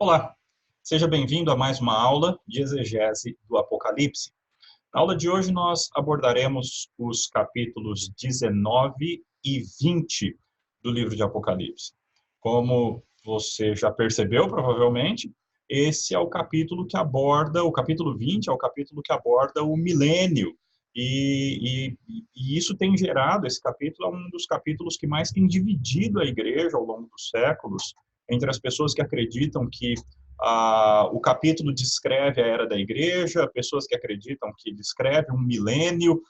Olá, seja bem-vindo a mais uma aula de exegese do Apocalipse. Na aula de hoje nós abordaremos os capítulos 19 e 20 do livro de Apocalipse. Como você já percebeu, provavelmente, esse é o capítulo que aborda, o capítulo 20 é o capítulo que aborda o milênio. E isso tem gerado, esse capítulo é um dos capítulos que mais tem dividido a igreja ao longo dos séculos, entre as pessoas que acreditam que o capítulo descreve a era da igreja, pessoas que acreditam que descreve um milênio,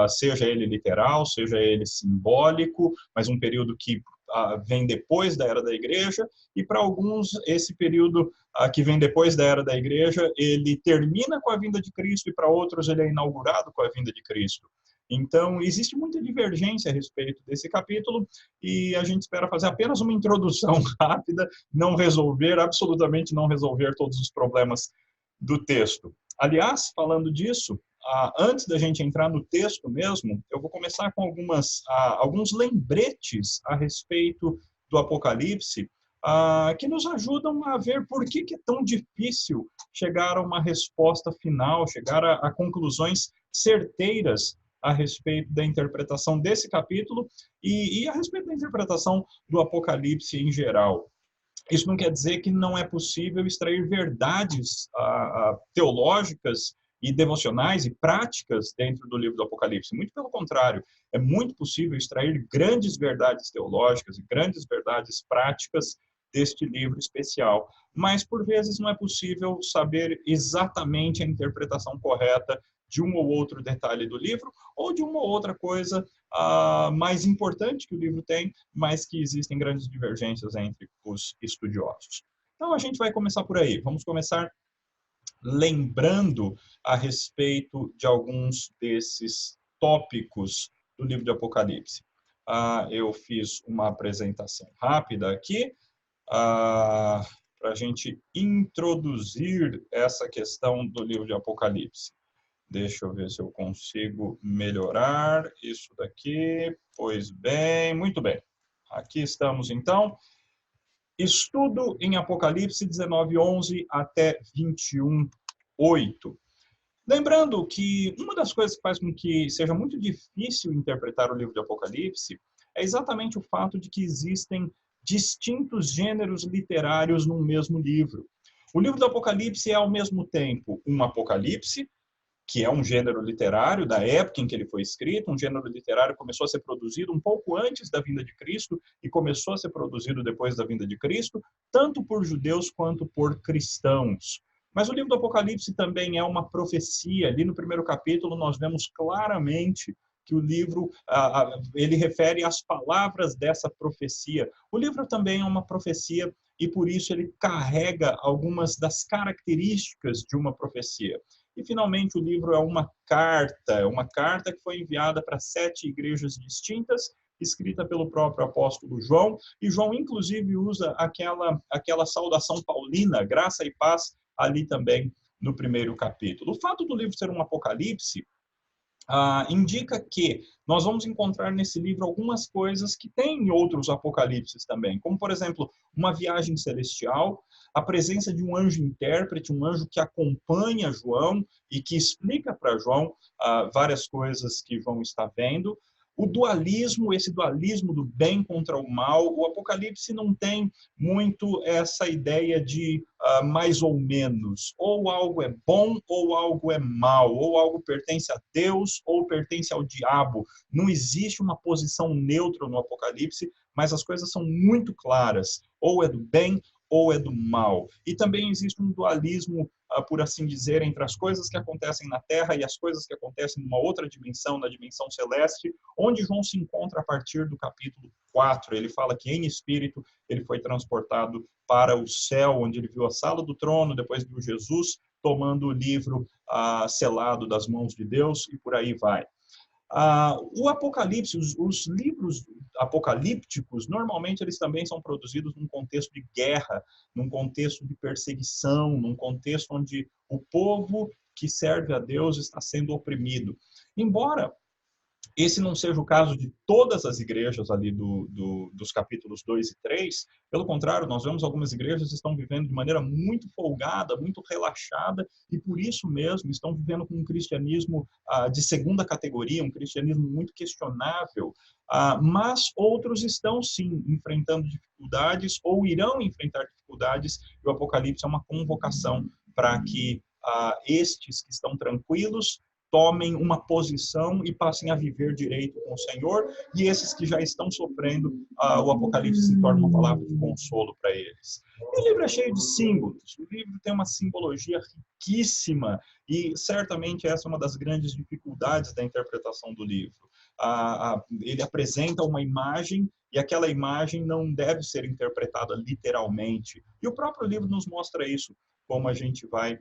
seja ele literal, seja ele simbólico, mas um período que vem depois da era da igreja, e para alguns esse período que vem depois da era da igreja, ele termina com a vinda de Cristo, e para outros ele é inaugurado com a vinda de Cristo. Então, existe muita divergência a respeito desse capítulo, e a gente espera fazer apenas uma introdução rápida, absolutamente não resolver todos os problemas do texto. Aliás, falando disso, antes da gente entrar no texto mesmo, eu vou começar com alguns lembretes a respeito do Apocalipse, que nos ajudam a ver por que é tão difícil chegar a uma resposta final, chegar a conclusões certeiras a respeito da interpretação desse capítulo e a respeito da interpretação do Apocalipse em geral. Isso não quer dizer que não é possível extrair verdades teológicas e devocionais e práticas dentro do livro do Apocalipse. Muito pelo contrário, é muito possível extrair grandes verdades teológicas e grandes verdades práticas deste livro especial. Mas, por vezes, não é possível saber exatamente a interpretação correta de um ou outro detalhe do livro, ou de uma ou outra coisa mais importante que o livro tem, mas que existem grandes divergências entre os estudiosos. Então, a gente vai começar por aí. Vamos começar lembrando a respeito de alguns desses tópicos do livro de Apocalipse. Eu fiz uma apresentação rápida aqui, para a gente introduzir essa questão do livro de Apocalipse. Deixa eu ver se eu consigo melhorar isso daqui. Pois bem, muito bem. Aqui estamos, então. Estudo em Apocalipse 19:11 até 21:8. Lembrando que uma das coisas que faz com que seja muito difícil interpretar o livro de Apocalipse é exatamente o fato de que existem distintos gêneros literários num mesmo livro. O livro do Apocalipse é, ao mesmo tempo, um apocalipse, que é um gênero literário da época em que ele foi escrito, um gênero literário que começou a ser produzido um pouco antes da vinda de Cristo e começou a ser produzido depois da vinda de Cristo, tanto por judeus quanto por cristãos. Mas o livro do Apocalipse também é uma profecia. Ali no primeiro capítulo nós vemos claramente que o livro ele refere às palavras dessa profecia. O livro também é uma profecia e por isso ele carrega algumas das características de uma profecia. E, finalmente, o livro é uma carta que foi enviada para 7 igrejas distintas, escrita pelo próprio apóstolo João, e João, inclusive, usa aquela saudação paulina, graça e paz, ali também no primeiro capítulo. O fato do livro ser um apocalipse indica que nós vamos encontrar nesse livro algumas coisas que tem em outros apocalipses também, como, por exemplo, uma viagem celestial, a presença de um anjo intérprete, um anjo que acompanha João e que explica para João várias coisas que João está vendo. O dualismo, esse dualismo do bem contra o mal, o Apocalipse não tem muito essa ideia de mais ou menos, ou algo é bom ou algo é mal, ou algo pertence a Deus ou pertence ao diabo. Não existe uma posição neutra no Apocalipse, mas as coisas são muito claras, ou é do bem ou é do mal. E também existe um dualismo, por assim dizer, entre as coisas que acontecem na Terra e as coisas que acontecem numa outra dimensão, na dimensão celeste, onde João se encontra a partir do capítulo 4. Ele fala que em espírito ele foi transportado para o céu, onde ele viu a sala do trono, depois viu Jesus tomando o livro selado das mãos de Deus e por aí vai. O Apocalipse, os livros apocalípticos, normalmente eles também são produzidos num contexto de guerra, num contexto de perseguição, num contexto onde o povo que serve a Deus está sendo oprimido. Embora esse não seja o caso de todas as igrejas ali dos capítulos 2 e 3. Pelo contrário, nós vemos algumas igrejas que estão vivendo de maneira muito folgada, muito relaxada, e por isso mesmo estão vivendo com um cristianismo de segunda categoria, um cristianismo muito questionável, mas outros estão sim enfrentando dificuldades ou irão enfrentar dificuldades, e o Apocalipse é uma convocação para que estes que estão tranquilos tomem uma posição e passem a viver direito com o Senhor, e esses que já estão sofrendo, o Apocalipse se torna uma palavra de consolo para eles. E o livro é cheio de símbolos, o livro tem uma simbologia riquíssima, e certamente essa é uma das grandes dificuldades da interpretação do livro. Ele apresenta uma imagem, e aquela imagem não deve ser interpretada literalmente, e o próprio livro nos mostra isso, como a gente vai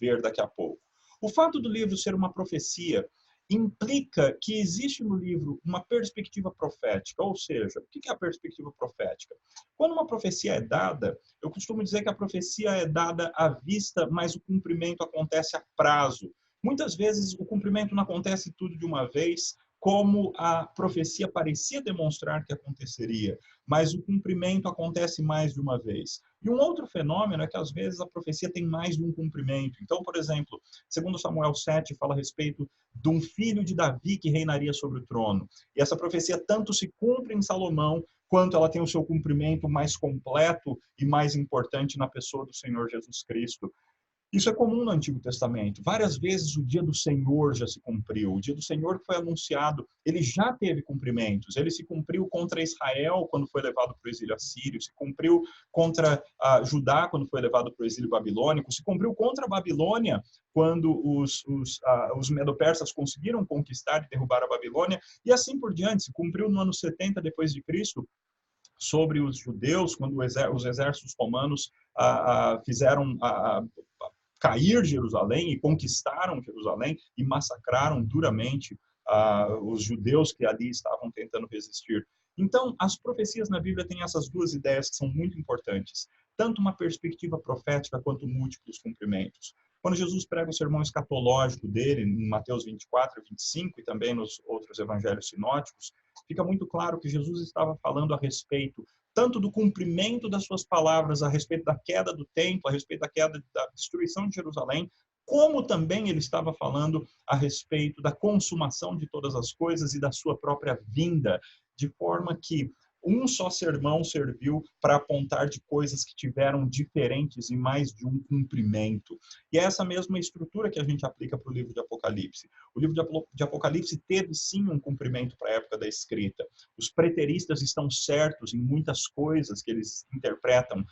ver daqui a pouco. O fato do livro ser uma profecia implica que existe no livro uma perspectiva profética, ou seja, o que é a perspectiva profética? Quando uma profecia é dada, eu costumo dizer que a profecia é dada à vista, mas o cumprimento acontece a prazo. Muitas vezes o cumprimento não acontece tudo de uma vez, como a profecia parecia demonstrar que aconteceria, mas o cumprimento acontece mais de uma vez. E um outro fenômeno é que, às vezes, a profecia tem mais de um cumprimento. Então, por exemplo, segundo Samuel 7, fala a respeito de um filho de Davi que reinaria sobre o trono. E essa profecia tanto se cumpre em Salomão, quanto ela tem o seu cumprimento mais completo e mais importante na pessoa do Senhor Jesus Cristo. Isso é comum no Antigo Testamento. Várias vezes o dia do Senhor já se cumpriu. O dia do Senhor que foi anunciado, ele já teve cumprimentos. Ele se cumpriu contra Israel quando foi levado para o exílio assírio, se cumpriu contra Judá quando foi levado para o exílio babilônico, se cumpriu contra a Babilônia quando os medo-persas conseguiram conquistar e derrubar a Babilônia, e assim por diante. Se cumpriu no ano 70 depois de Cristo, sobre os judeus, quando os exércitos romanos fizeram cair Jerusalém e conquistaram Jerusalém e massacraram duramente os judeus que ali estavam tentando resistir. Então, as profecias na Bíblia têm essas duas ideias que são muito importantes, tanto uma perspectiva profética quanto múltiplos cumprimentos. Quando Jesus prega o sermão escatológico dele, em Mateus 24 e 25, e também nos outros evangelhos sinóticos, fica muito claro que Jesus estava falando a respeito tanto do cumprimento das suas palavras a respeito da queda do templo, a respeito da queda, da destruição de Jerusalém, como também ele estava falando a respeito da consumação de todas as coisas e da sua própria vinda, de forma que um só sermão serviu para apontar de coisas que tiveram diferentes e mais de um cumprimento. E é essa mesma estrutura que a gente aplica para o livro de Apocalipse. O livro de Apocalipse teve sim um cumprimento para a época da escrita. Os preteristas estão certos em muitas coisas que eles interpretam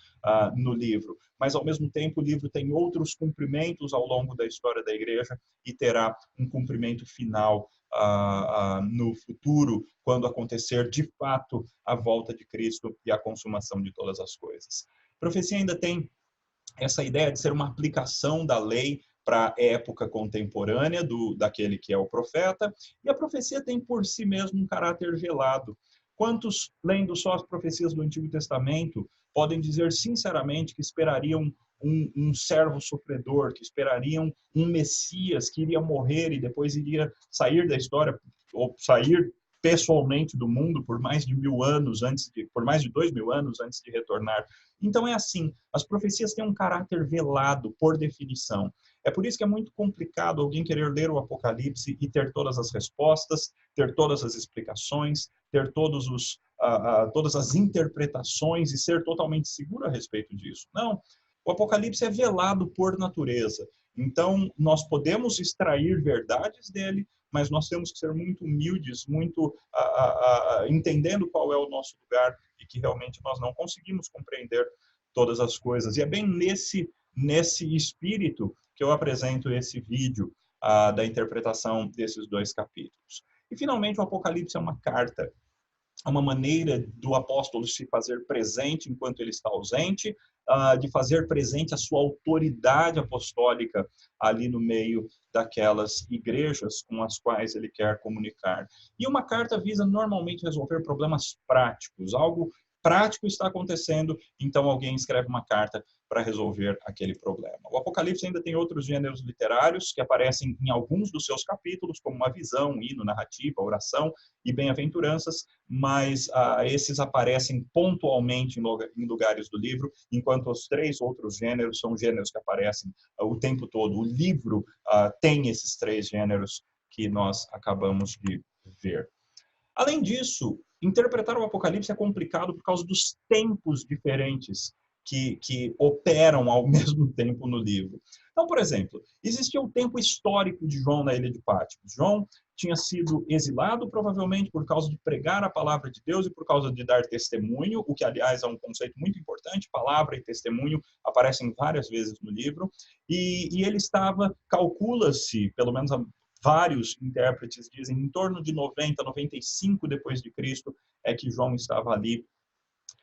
no livro, mas ao mesmo tempo o livro tem outros cumprimentos ao longo da história da igreja e terá um cumprimento final no futuro, quando acontecer de fato a volta de Cristo e a consumação de todas as coisas. A profecia ainda tem essa ideia de ser uma aplicação da lei para a época contemporânea daquele que é o profeta, e a profecia tem por si mesmo um caráter velado. Quantos, lendo só as profecias do Antigo Testamento, podem dizer sinceramente que esperariam um servo sofredor, que esperariam um Messias que iria morrer e depois iria sair da história, ou sair pessoalmente do mundo por mais de 1000 anos por mais de 2000 anos antes de retornar? Então é assim, as profecias têm um caráter velado por definição. É por isso que é muito complicado alguém querer ler o Apocalipse e ter todas as respostas, ter todas as explicações, ter todas as interpretações e ser totalmente seguro a respeito disso. Não, o Apocalipse é velado por natureza. Então, nós podemos extrair verdades dele, mas nós temos que ser muito humildes, muito entendendo qual é o nosso lugar e que realmente nós não conseguimos compreender todas as coisas. E é bem nesse espírito que eu apresento esse vídeo da interpretação desses dois capítulos. E, finalmente, o Apocalipse é uma carta, uma maneira do apóstolo se fazer presente enquanto ele está ausente, de fazer presente a sua autoridade apostólica ali no meio daquelas igrejas com as quais ele quer comunicar. E uma carta visa normalmente resolver problemas práticos, algo prático está acontecendo, então alguém escreve uma carta para resolver aquele problema. O Apocalipse ainda tem outros gêneros literários que aparecem em alguns dos seus capítulos, como uma visão, um hino, narrativa, oração e bem-aventuranças, mas esses aparecem pontualmente em lugares do livro, enquanto os três outros gêneros são gêneros que aparecem o tempo todo. O livro tem esses três gêneros que nós acabamos de ver. Além disso, interpretar o Apocalipse é complicado por causa dos tempos diferentes que operam ao mesmo tempo no livro. Então, por exemplo, existia o tempo histórico de João na ilha de Patmos. João tinha sido exilado, provavelmente, por causa de pregar a palavra de Deus e por causa de dar testemunho, o que, aliás, é um conceito muito importante. Palavra e testemunho aparecem várias vezes no livro. E ele estava, calcula-se, pelo menos vários intérpretes dizem, em torno de 90, 95 depois de Cristo, é que João estava ali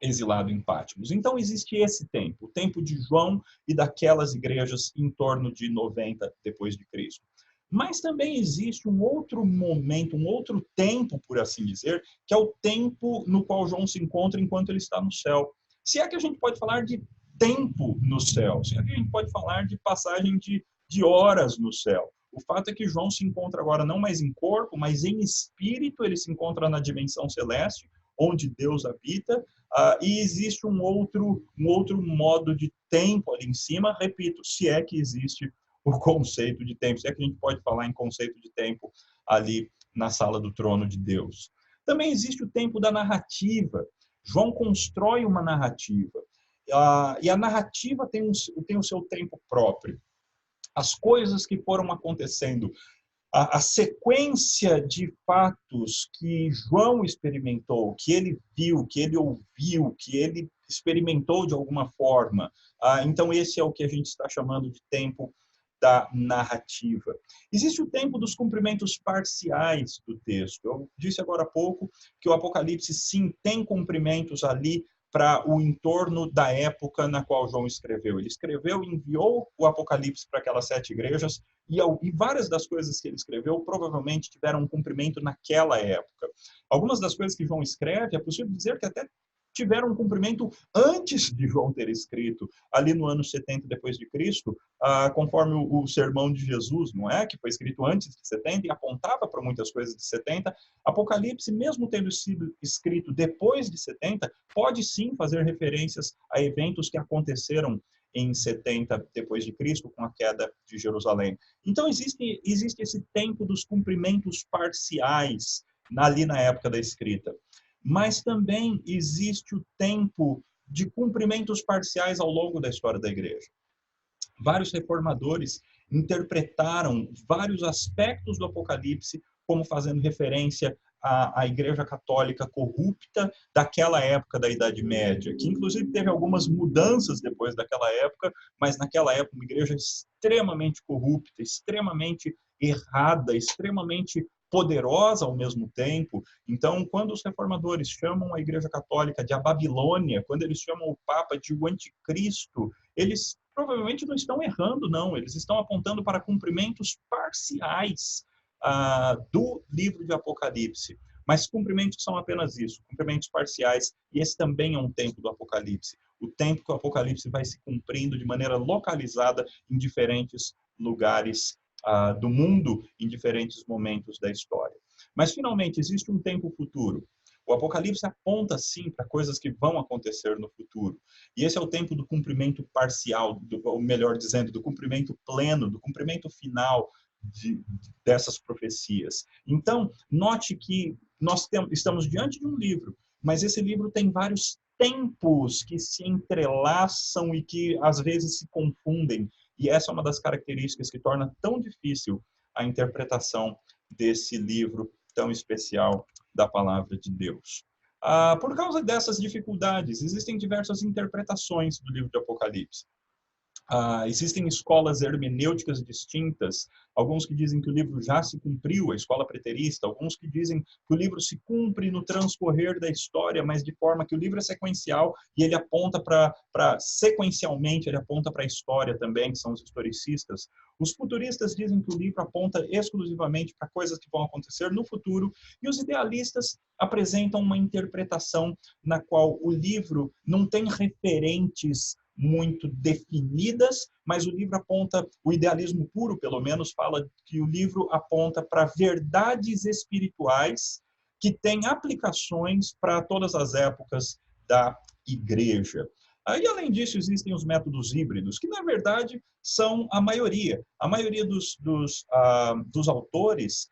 exilado em Patmos. Então existe esse tempo, o tempo de João e daquelas igrejas em torno de 90 depois de Cristo. Mas também existe um outro momento, um outro tempo, por assim dizer, que é o tempo no qual João se encontra enquanto ele está no céu. Se é que a gente pode falar de tempo no céu, se é que a gente pode falar de passagem de horas no céu. O fato é que João se encontra agora não mais em corpo, mas em espírito, ele se encontra na dimensão celeste, onde Deus habita, e existe um outro modo de tempo ali em cima, repito, se é que existe o conceito de tempo, se é que a gente pode falar em conceito de tempo ali na sala do trono de Deus. Também existe o tempo da narrativa. João constrói uma narrativa, e a narrativa tem o seu tempo próprio. As coisas que foram acontecendo, a sequência de fatos que João experimentou, que ele viu, que ele ouviu, que ele experimentou de alguma forma. Então, esse é o que a gente está chamando de tempo da narrativa. Existe o tempo dos cumprimentos parciais do texto. Eu disse agora há pouco que o Apocalipse, sim, tem cumprimentos ali para o entorno da época na qual João escreveu. Ele escreveu e enviou o Apocalipse para aquelas 7 igrejas, e várias das coisas que ele escreveu provavelmente tiveram um cumprimento naquela época. Algumas das coisas que João escreve, é possível dizer que até tiveram um cumprimento antes de João ter escrito, ali no ano 70 depois de Cristo, conforme o sermão de Jesus, não é? Que foi escrito antes de 70 e apontava para muitas coisas de 70. Apocalipse, mesmo tendo sido escrito depois de 70, pode sim fazer referências a eventos que aconteceram em 70 depois de Cristo, com a queda de Jerusalém. Então existe esse tempo dos cumprimentos parciais ali na época da escrita. Mas também existe o tempo de cumprimentos parciais ao longo da história da igreja. Vários reformadores interpretaram vários aspectos do Apocalipse como fazendo referência à Igreja Católica corrupta daquela época da Idade Média, que inclusive teve algumas mudanças depois daquela época, mas naquela época uma igreja extremamente corrupta, extremamente errada, extremamente poderosa ao mesmo tempo. Então, quando os reformadores chamam a Igreja Católica de a Babilônia, quando eles chamam o Papa de o Anticristo, eles provavelmente não estão errando, não. Eles estão apontando para cumprimentos parciais do livro de Apocalipse. Mas cumprimentos são apenas isso, cumprimentos parciais, e esse também é um tempo do Apocalipse. O tempo que o Apocalipse vai se cumprindo de maneira localizada em diferentes lugares do mundo, em diferentes momentos da história. Mas, finalmente, existe um tempo futuro. O Apocalipse aponta, sim, para coisas que vão acontecer no futuro. E esse é o tempo do cumprimento parcial, ou melhor dizendo, do cumprimento pleno, do cumprimento final dessas profecias. Então, note que nós estamos diante de um livro, mas esse livro tem vários tempos que se entrelaçam e que, às vezes, se confundem. E essa é uma das características que torna tão difícil a interpretação desse livro tão especial da palavra de Deus. Por causa dessas dificuldades, existem diversas interpretações do livro de Apocalipse. Existem escolas hermenêuticas distintas, alguns que dizem que o livro já se cumpriu, a escola preterista, alguns que dizem que o livro se cumpre no transcorrer da história, mas de forma que o livro é sequencial e ele aponta sequencialmente, ele aponta para a história também, que são os historicistas. Os futuristas dizem que o livro aponta exclusivamente para coisas que vão acontecer no futuro, e os idealistas apresentam uma interpretação na qual o livro não tem referentes muito definidas, mas o livro aponta, o idealismo puro, pelo menos, fala que o livro aponta para verdades espirituais que têm aplicações para todas as épocas da igreja. E, além disso, existem os métodos híbridos, que, na verdade, são a maioria. A maioria dos autores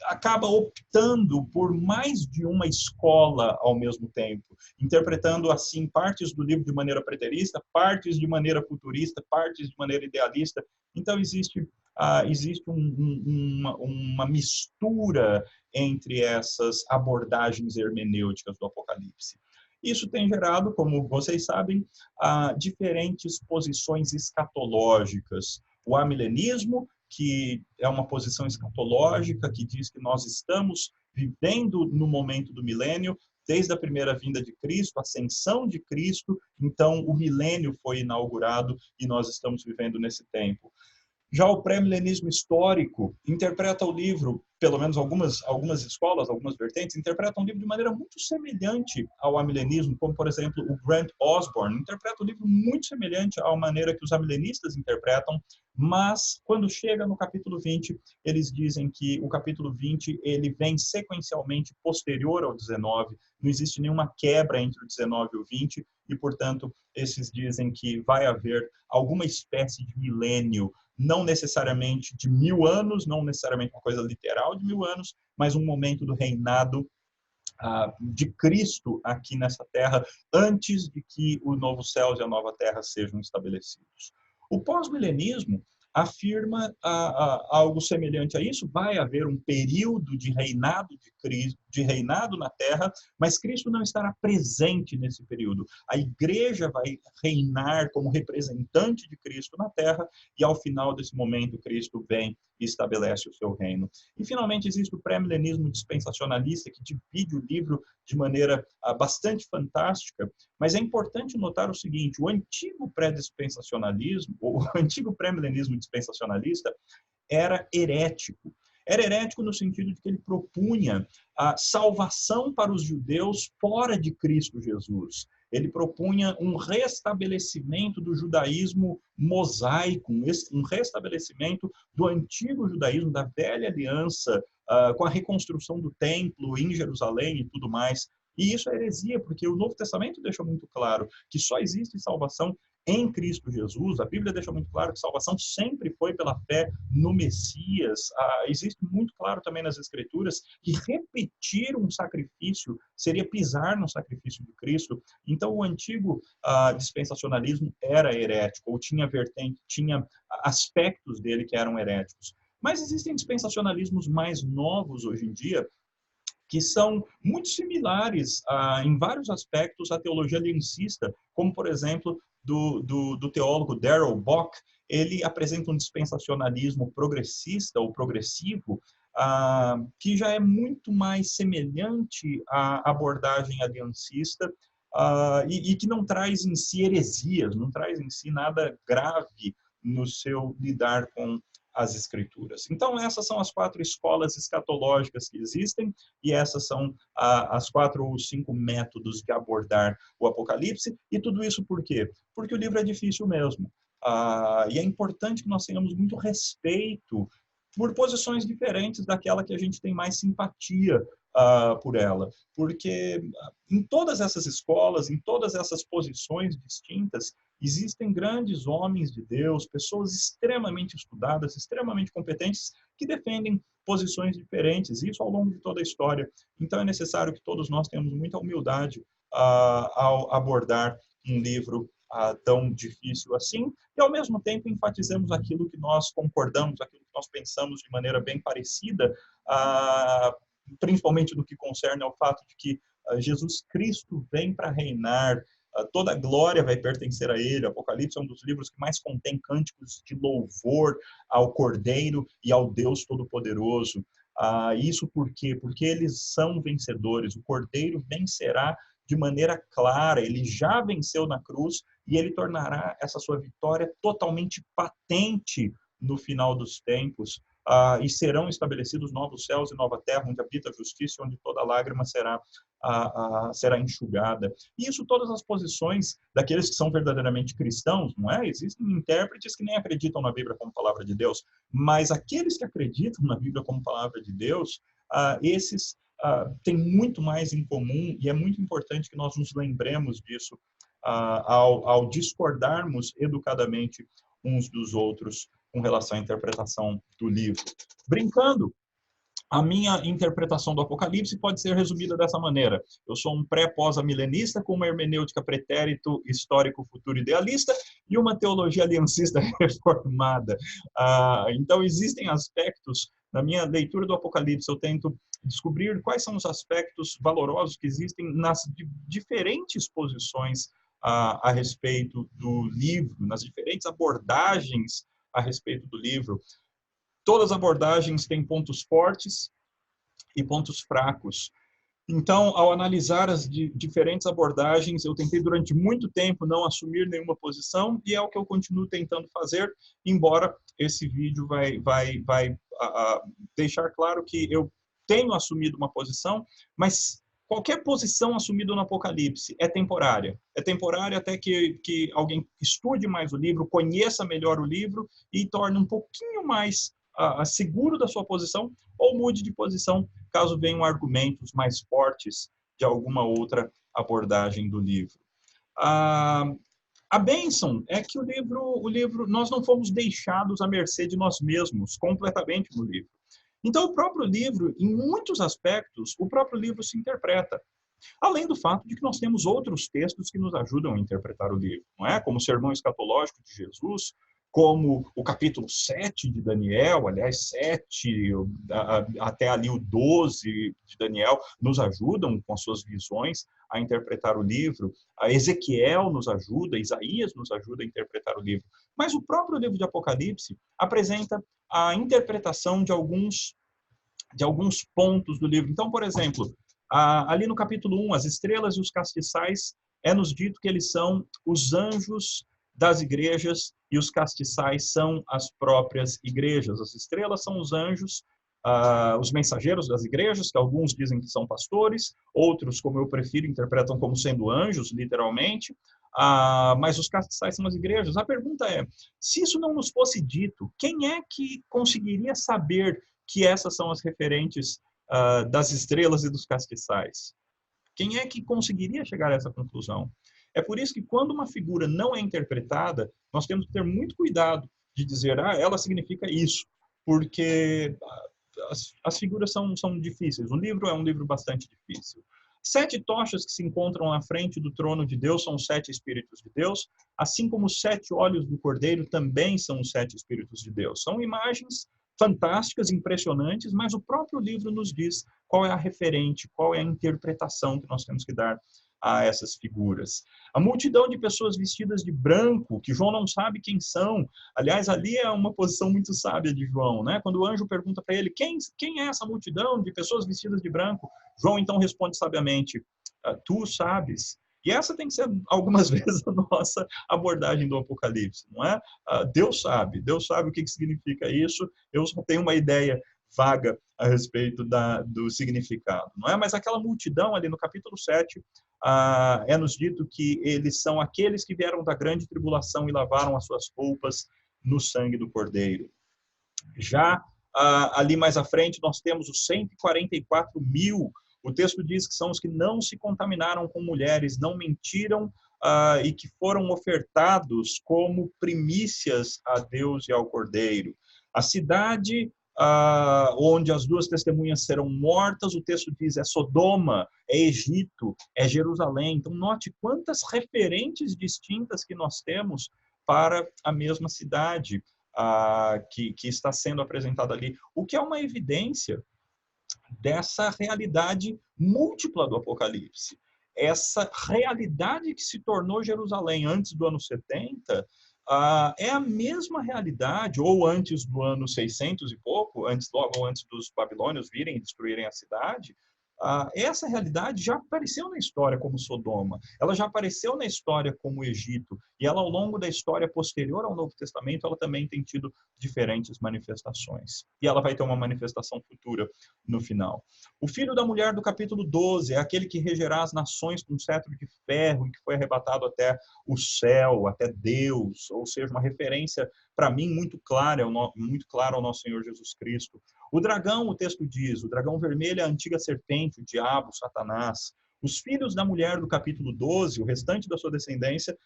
acaba optando por mais de uma escola ao mesmo tempo, interpretando, assim, partes do livro de maneira preterista, partes de maneira futurista, partes de maneira idealista. Então, existe uma mistura entre essas abordagens hermenêuticas do Apocalipse. Isso tem gerado, como vocês sabem, diferentes posições escatológicas. O amilenismo, que é uma posição escatológica que diz que nós estamos vivendo no momento do milênio, desde a primeira vinda de Cristo, a ascensão de Cristo, então o milênio foi inaugurado e nós estamos vivendo nesse tempo. Já o pré-milenismo histórico interpreta o livro, pelo menos algumas escolas, algumas vertentes, interpretam o livro de maneira muito semelhante ao amilenismo, como, por exemplo, o Grant Osborne interpreta o livro muito semelhante à maneira que os amilenistas interpretam, mas quando chega no capítulo 20, eles dizem que o capítulo 20 ele vem sequencialmente posterior ao 19, não existe nenhuma quebra entre o 19 e o 20, e, portanto, esses dizem que vai haver alguma espécie de milênio, não necessariamente de 1000 anos, não necessariamente uma coisa literal de 1000 anos, mas um momento do reinado de Cristo aqui nessa terra, antes de que o novo céu e a nova terra sejam estabelecidos. O pós-milenismo afirma algo semelhante a isso. Vai haver um período de reinado de Cristo, de reinado na terra, mas Cristo não estará presente nesse período. A igreja vai reinar como representante de Cristo na terra, e ao final desse momento Cristo vem e estabelece o seu reino. E, finalmente, existe o pré-milenismo dispensacionalista, que divide o livro de maneira bastante fantástica, mas é importante notar o seguinte: o antigo pré-dispensacionalismo, o antigo pré-milenismo dispensacionalista, era herético. Era herético no sentido de que ele propunha a salvação para os judeus fora de Cristo Jesus. Ele propunha um restabelecimento do judaísmo mosaico, um restabelecimento do antigo judaísmo, da velha aliança, com a reconstrução do templo em Jerusalém e tudo mais. E isso é heresia, porque o Novo Testamento deixa muito claro que só existe salvação em Cristo Jesus. A Bíblia deixa muito claro que salvação sempre foi pela fé no Messias. Existe muito claro também nas Escrituras que repetir um sacrifício seria pisar no sacrifício de Cristo. Então, o antigo dispensacionalismo era herético, ou tinha aspectos dele que eram heréticos. Mas existem dispensacionalismos mais novos hoje em dia, que são muito similares em vários aspectos à teologia aliancista, como, por exemplo, do teólogo Darrell Bock. Ele apresenta um dispensacionalismo progressista ou progressivo, que já é muito mais semelhante à abordagem aliancista, e que não traz em si heresias, não traz em si nada grave no seu lidar com as Escrituras. Então, essas são as 4 escolas escatológicas que existem, e essas são as 4 ou 5 métodos de abordar o Apocalipse. E tudo isso por quê? Porque o livro é difícil mesmo. E é importante que nós tenhamos muito respeito por posições diferentes daquela que a gente tem mais simpatia por ela. Porque em todas essas escolas, em todas essas posições distintas, existem grandes homens de Deus, pessoas extremamente estudadas, extremamente competentes, que defendem posições diferentes, isso ao longo de toda a história. Então, é necessário que todos nós tenhamos muita humildade ao abordar um livro tão difícil assim, e, ao mesmo tempo, enfatizemos aquilo que nós concordamos, aquilo que nós pensamos de maneira bem parecida, principalmente no que concerne ao fato de que Jesus Cristo vem para reinar. Toda a glória vai pertencer a ele. Apocalipse é um dos livros que mais contém cânticos de louvor ao Cordeiro e ao Deus Todo-Poderoso. Isso por quê? Porque eles são vencedores. O Cordeiro vencerá de maneira clara. Ele já venceu na cruz e ele tornará essa sua vitória totalmente patente no final dos tempos. e serão estabelecidos novos céus e nova terra, onde habita a justiça, onde toda lágrima será enxugada. E isso todas as posições daqueles que são verdadeiramente cristãos, não é? Existem intérpretes que nem acreditam na Bíblia como palavra de Deus, mas aqueles que acreditam na Bíblia como palavra de Deus, esses têm muito mais em comum, e é muito importante que nós nos lembremos disso ao discordarmos educadamente uns dos outros com relação à interpretação do livro. Brincando, a minha interpretação do Apocalipse pode ser resumida dessa maneira. Eu sou um pré-pós-milenista com uma hermenêutica pretérito, histórico, futuro idealista e uma teologia aliancista reformada. Então, existem aspectos, na minha leitura do Apocalipse, eu tento descobrir quais são os aspectos valorosos que existem nas diferentes posições a respeito do livro, nas diferentes abordagens a respeito do livro. Todas as abordagens têm pontos fortes e pontos fracos. Então, ao analisar as diferentes abordagens, eu tentei durante muito tempo não assumir nenhuma posição, e é o que eu continuo tentando fazer, embora esse vídeo vai deixar claro que eu tenho assumido uma posição, mas qualquer posição assumida no Apocalipse é temporária. É temporária até que alguém estude mais o livro, conheça melhor o livro e torne um pouquinho mais seguro da sua posição, ou mude de posição caso venham argumentos mais fortes de alguma outra abordagem do livro. A bênção é que o livro, nós não fomos deixados à mercê de nós mesmos completamente no livro. Então, o próprio livro, em muitos aspectos, o próprio livro se interpreta. Além do fato de que nós temos outros textos que nos ajudam a interpretar o livro, não é? Como o Sermão Escatológico de Jesus, como o capítulo 7 de Daniel, aliás, 7 até ali o 12 de Daniel, nos ajudam com as suas visões a interpretar o livro. A Ezequiel nos ajuda, Isaías nos ajuda a interpretar o livro. Mas o próprio livro de Apocalipse apresenta a interpretação de alguns pontos do livro. Então, por exemplo, ali no capítulo 1, as estrelas e os castiçais, é-nos dito que eles são os anjos das igrejas e os castiçais são as próprias igrejas. As estrelas são os anjos, os mensageiros das igrejas, que alguns dizem que são pastores, outros, como eu prefiro, interpretam como sendo anjos, literalmente, mas os castiçais são as igrejas. A pergunta é, se isso não nos fosse dito, quem é que conseguiria saber que essas são as referentes das estrelas e dos castiçais? Quem é que conseguiria chegar a essa conclusão? É por isso que quando uma figura não é interpretada, nós temos que ter muito cuidado de dizer, ela significa isso, porque as figuras são difíceis. O livro é um livro bastante difícil. 7 tochas que se encontram na frente do trono de Deus são os 7 Espíritos de Deus, assim como os 7 olhos do Cordeiro também são os 7 Espíritos de Deus. São imagens fantásticas, impressionantes, mas o próprio livro nos diz qual é a referente, qual é a interpretação que nós temos que dar a essas figuras. A multidão de pessoas vestidas de branco, que João não sabe quem são. Aliás, ali é uma posição muito sábia de João, né? Quando o anjo pergunta para ele, quem é essa multidão de pessoas vestidas de branco? João então responde sabiamente, tu sabes. E essa tem que ser, algumas vezes, a nossa abordagem do Apocalipse, não é? Deus sabe o que significa isso, eu só tenho uma ideia vaga a respeito do significado, não é? Mas aquela multidão ali no capítulo 7, é-nos dito que eles são aqueles que vieram da grande tribulação e lavaram as suas roupas no sangue do Cordeiro. Já ali mais à frente, nós temos os 144 mil. O texto diz que são os que não se contaminaram com mulheres, não mentiram e que foram ofertados como primícias a Deus e ao Cordeiro. A cidade onde as 2 testemunhas serão mortas, o texto diz, é Sodoma, é Egito, é Jerusalém. Então, note quantas referentes distintas que nós temos para a mesma cidade que está sendo apresentada ali, o que é uma evidência dessa realidade múltipla do Apocalipse. Essa realidade que se tornou Jerusalém antes do ano 70 é a mesma realidade, ou antes do ano 600 e pouco, logo antes dos babilônios virem e destruírem a cidade, Essa realidade já apareceu na história como Sodoma, ela já apareceu na história como Egito, e ela ao longo da história posterior ao Novo Testamento, ela também tem tido diferentes manifestações. E ela vai ter uma manifestação futura no final. O filho da mulher do capítulo 12 é aquele que regerá as nações com um cetro de ferro e que foi arrebatado até o céu, até Deus, ou seja, uma referência para mim muito clara ao nosso Senhor Jesus Cristo. O dragão, o texto diz, o dragão vermelho é a antiga serpente, o diabo, Satanás. Os filhos da mulher do capítulo 12, o restante da sua descendência,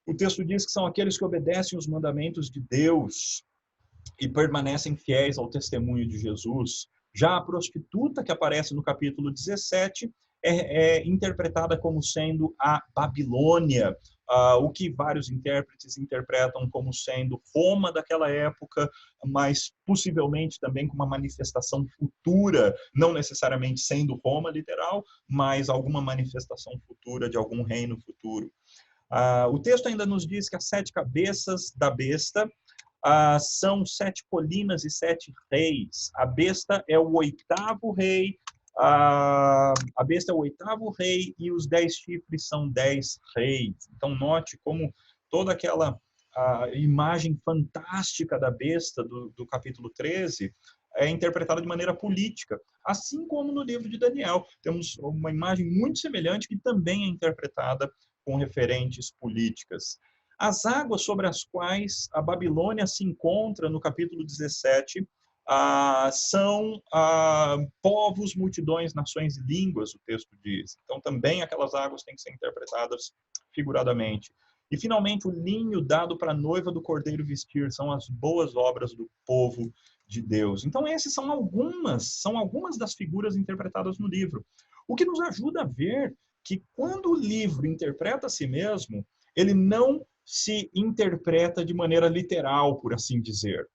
o texto diz que são aqueles que obedecem os mandamentos de Deus e permanecem fiéis ao testemunho de Jesus. Já a prostituta que aparece no capítulo 17 é interpretada como sendo a Babilônia, o que vários intérpretes interpretam como sendo Roma daquela época, mas possivelmente também com uma manifestação futura, não necessariamente sendo Roma literal, mas alguma manifestação futura de algum reino futuro. O texto ainda nos diz que as 7 cabeças da besta são 7 colinas e 7 reis. A besta é o 8º rei, a besta é o 8º rei e os 10 chifres são 10 reis. Então note como toda aquela imagem fantástica da besta do capítulo 13 é interpretada de maneira política, assim como no livro de Daniel. Temos uma imagem muito semelhante que também é interpretada com referentes políticas. As águas sobre as quais a Babilônia se encontra no capítulo 17 são povos, multidões, nações e línguas, o texto diz. Então também aquelas águas têm que ser interpretadas figuradamente. E finalmente o linho dado para a noiva do cordeiro vestir são as boas obras do povo de Deus. Então essas são algumas das figuras interpretadas no livro. O que nos ajuda a ver que quando o livro interpreta a si mesmo, ele não se interpreta de maneira literal, por assim dizer,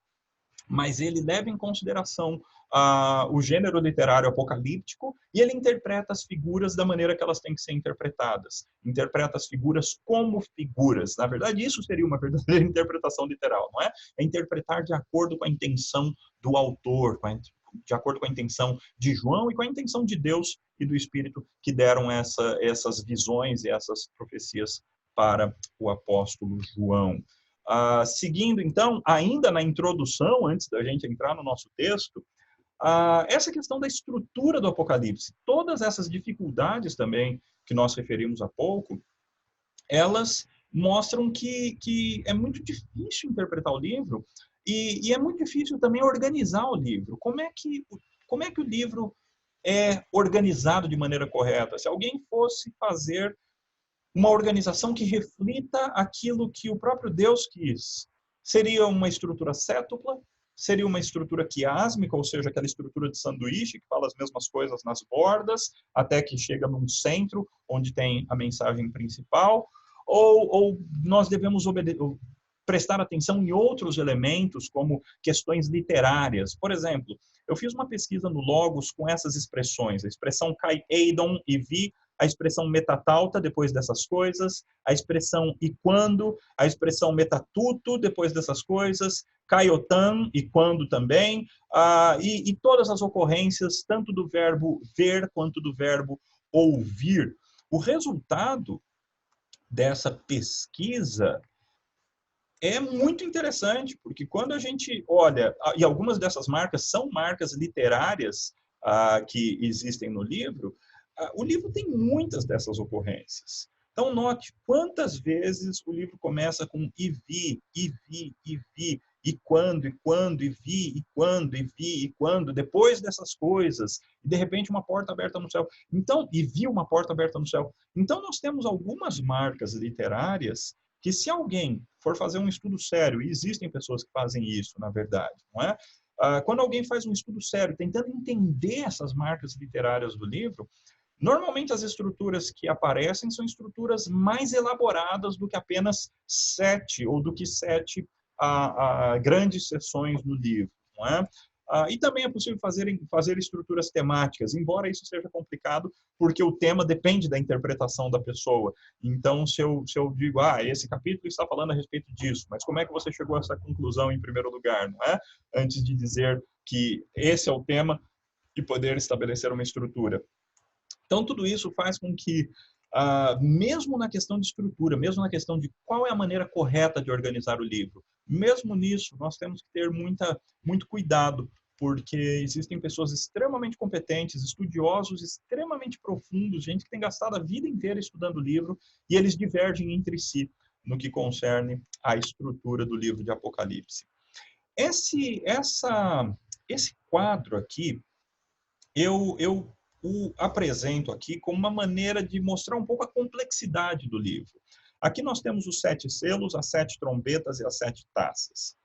mas ele leva em consideração o gênero literário apocalíptico e ele interpreta as figuras da maneira que elas têm que ser interpretadas. Interpreta as figuras como figuras. Na verdade, isso seria uma verdadeira interpretação literal, não é? É interpretar de acordo com a intenção do autor, de acordo com a intenção de João e com a intenção de Deus e do Espírito que deram essas visões e essas profecias para o apóstolo João. Seguindo, então, ainda na introdução, antes da gente entrar no nosso texto, essa questão da estrutura do Apocalipse, todas essas dificuldades também que nós referimos há pouco, elas mostram que é muito difícil interpretar o livro e é muito difícil também organizar o livro. Como é que o livro é organizado de maneira correta? Se alguém fosse fazer uma organização que reflita aquilo que o próprio Deus quis. Seria uma estrutura cétupla? Seria uma estrutura quiásmica, ou seja, aquela estrutura de sanduíche que fala as mesmas coisas nas bordas, até que chega num centro, onde tem a mensagem principal? Ou nós devemos prestar atenção em outros elementos, como questões literárias? Por exemplo, eu fiz uma pesquisa no Logos com essas expressões, a expressão kai eidon e vi, a expressão metatauta, depois dessas coisas, a expressão e quando, a expressão metatuto, depois dessas coisas, kaiotan, e quando também, e todas as ocorrências, tanto do verbo ver quanto do verbo ouvir. O resultado dessa pesquisa é muito interessante, porque quando a gente olha, e algumas dessas marcas são marcas literárias que existem no livro, o livro tem muitas dessas ocorrências. Então, note quantas vezes o livro começa com e vi, e vi, e vi, e quando, e vi, e quando, e vi, e quando, depois dessas coisas, e de repente uma porta aberta no céu. Então, e vi uma porta aberta no céu. Então, nós temos algumas marcas literárias que se alguém for fazer um estudo sério, e existem pessoas que fazem isso, na verdade, não é? Quando alguém faz um estudo sério, tentando entender essas marcas literárias do livro, normalmente as estruturas que aparecem são estruturas mais elaboradas do que apenas 7 ou do que 7 grandes seções no livro, não é? E também é possível fazer estruturas temáticas, embora isso seja complicado, porque o tema depende da interpretação da pessoa. Então, se eu digo, esse capítulo está falando a respeito disso, mas como é que você chegou a essa conclusão em primeiro lugar, não é? Antes de dizer que esse é o tema e poder estabelecer uma estrutura. Então, tudo isso faz com que, mesmo na questão de estrutura, mesmo na questão de qual é a maneira correta de organizar o livro, mesmo nisso, nós temos que ter muito cuidado, porque existem pessoas extremamente competentes, estudiosos extremamente profundos, gente que tem gastado a vida inteira estudando o livro, e eles divergem entre si no que concerne à estrutura do livro de Apocalipse. Esse quadro aqui, eu o apresento aqui como uma maneira de mostrar um pouco a complexidade do livro. Aqui nós temos os 7 selos, as 7 trombetas e as 7 taças.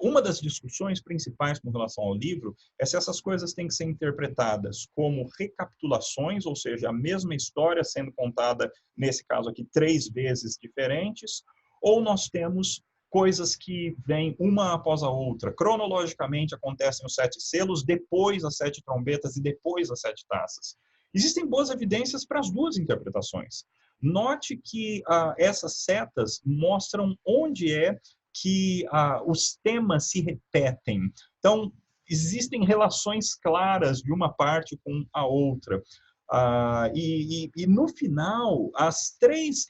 Uma das discussões principais com relação ao livro é se essas coisas têm que ser interpretadas como recapitulações, ou seja, a mesma história sendo contada, nesse caso aqui, 3 vezes diferentes, ou nós temos coisas que vêm uma após a outra. Cronologicamente acontecem os 7 selos, depois as 7 trombetas e depois as 7 taças. Existem boas evidências para as duas interpretações. Note que essas setas mostram onde é que os temas se repetem. Então, existem relações claras de uma parte com a outra. E no final, essas três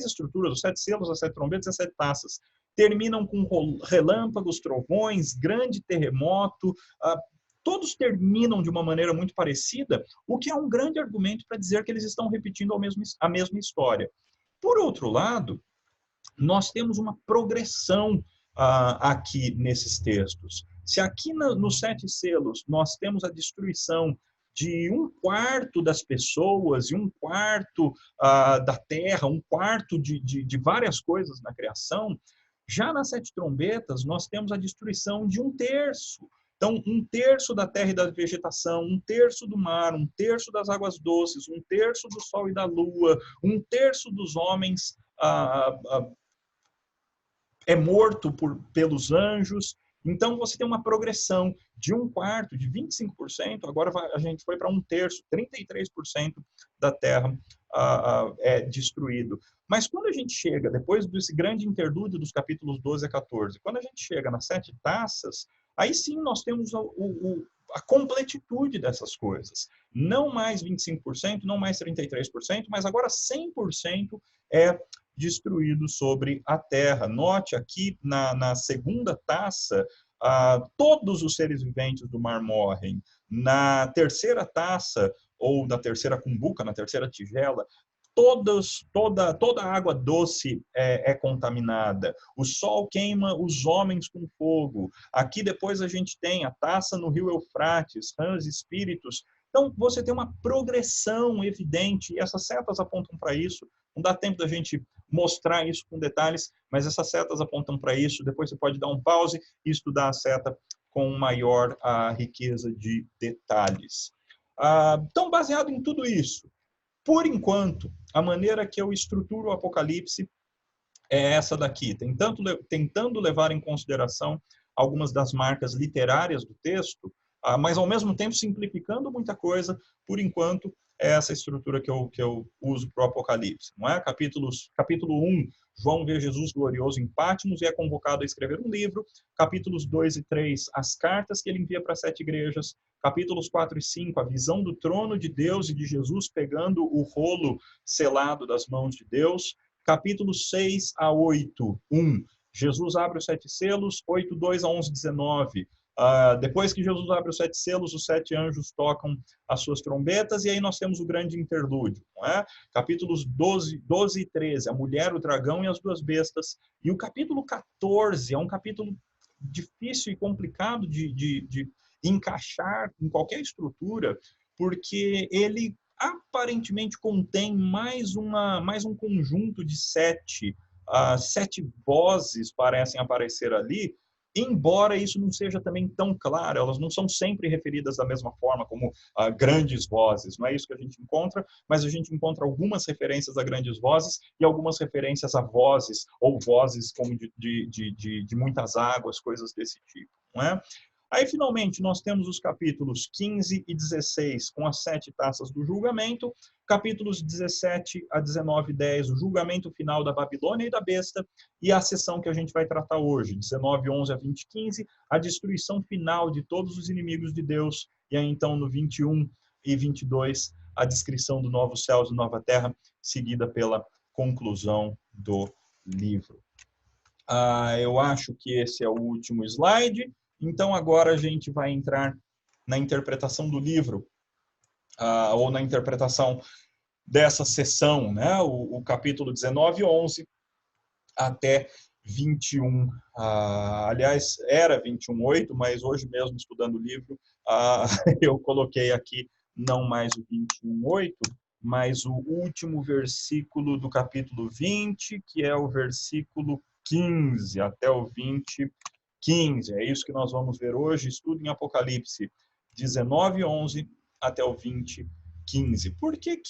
estruturas, os 7 selos, as 7 trombetas e as 7 taças, terminam com relâmpagos, trovões, grande terremoto, todos terminam de uma maneira muito parecida, o que é um grande argumento para dizer que eles estão repetindo a mesma história. Por outro lado, nós temos uma progressão aqui nesses textos. Se aqui nos 7 selos nós temos a destruição de 1/4 das pessoas e 1/4 da terra, 1/4 de várias coisas na criação, já nas 7 trombetas nós temos a destruição de 1/3. Então, 1/3 da terra e da vegetação, 1/3 do mar, 1/3 das águas doces, 1/3 do sol e da lua, 1/3 dos homens é morto pelos anjos. Então, você tem uma progressão de 1/4, de 25%, agora a gente foi para 1/3, 33% da terra é destruído. Mas quando a gente chega, depois desse grande interlúdio dos capítulos 12 a 14, quando a gente chega nas 7 taças, aí sim nós temos a completitude dessas coisas. Não mais 25%, não mais 33%, mas agora 100% é destruído sobre a terra. Note aqui na segunda taça, todos os seres viventes do mar morrem. Na terceira taça, ou na terceira cumbuca, na terceira tigela, toda a água doce é contaminada. O sol queima os homens com fogo. Aqui depois a gente tem a taça no rio Eufrates, rãs, espíritos. Então, você tem uma progressão evidente, e essas setas apontam para isso. Não dá tempo da gente mostrar isso com detalhes, mas essas setas apontam para isso. Depois você pode dar um pause e estudar a seta com maior riqueza de detalhes. Então, baseado em tudo isso, por enquanto, a maneira que eu estruturo o Apocalipse é essa daqui, tentando levar em consideração algumas das marcas literárias do texto, mas ao mesmo tempo simplificando muita coisa. Por enquanto, é essa estrutura que eu uso para o Apocalipse. Não é? Capítulo 1, João vê Jesus glorioso em Patmos e é convocado a escrever um livro. Capítulos 2 e 3, as cartas que ele envia para 7 igrejas. Capítulos 4 e 5, a visão do trono de Deus e de Jesus pegando o rolo selado das mãos de Deus. Capítulos 6 a 8, 1, Jesus abre os 7 selos, 8, 2 a 11, 19. Depois que Jesus abre os 7 selos, os 7 anjos tocam as suas trombetas, e aí nós temos o grande interlúdio. Não é? Capítulos 12 e 13, a mulher, o dragão e as 2 bestas. E o capítulo 14 é um capítulo difícil e complicado de encaixar em qualquer estrutura, porque ele aparentemente contém mais um conjunto de 7 vozes parecem aparecer ali, embora isso não seja também tão claro, elas não são sempre referidas da mesma forma como grandes vozes, não é isso que a gente encontra, mas a gente encontra algumas referências a grandes vozes e algumas referências a vozes, ou vozes como de muitas águas, coisas desse tipo, não é? Aí, finalmente, nós temos os capítulos 15 e 16, com as 7 taças do julgamento, capítulos 17 a 19 e 10, o julgamento final da Babilônia e da besta, e a sessão que a gente vai tratar hoje, 19, 11 a 20, 15, a destruição final de todos os inimigos de Deus, e aí então no 21 e 22, a descrição do novo céus e nova terra, seguida pela conclusão do livro. Eu acho que esse é o último slide, então agora a gente vai entrar na interpretação do livro, ou na interpretação dessa sessão, né? O capítulo 19 e 11 até 21. Aliás, era 21:8, mas hoje mesmo, estudando o livro, eu coloquei aqui não mais o 21:8, mas o último versículo do capítulo 20, que é o versículo 15, até o 20:15. É isso que nós vamos ver hoje. Estudo em Apocalipse 19:11 até o 20:15. Por que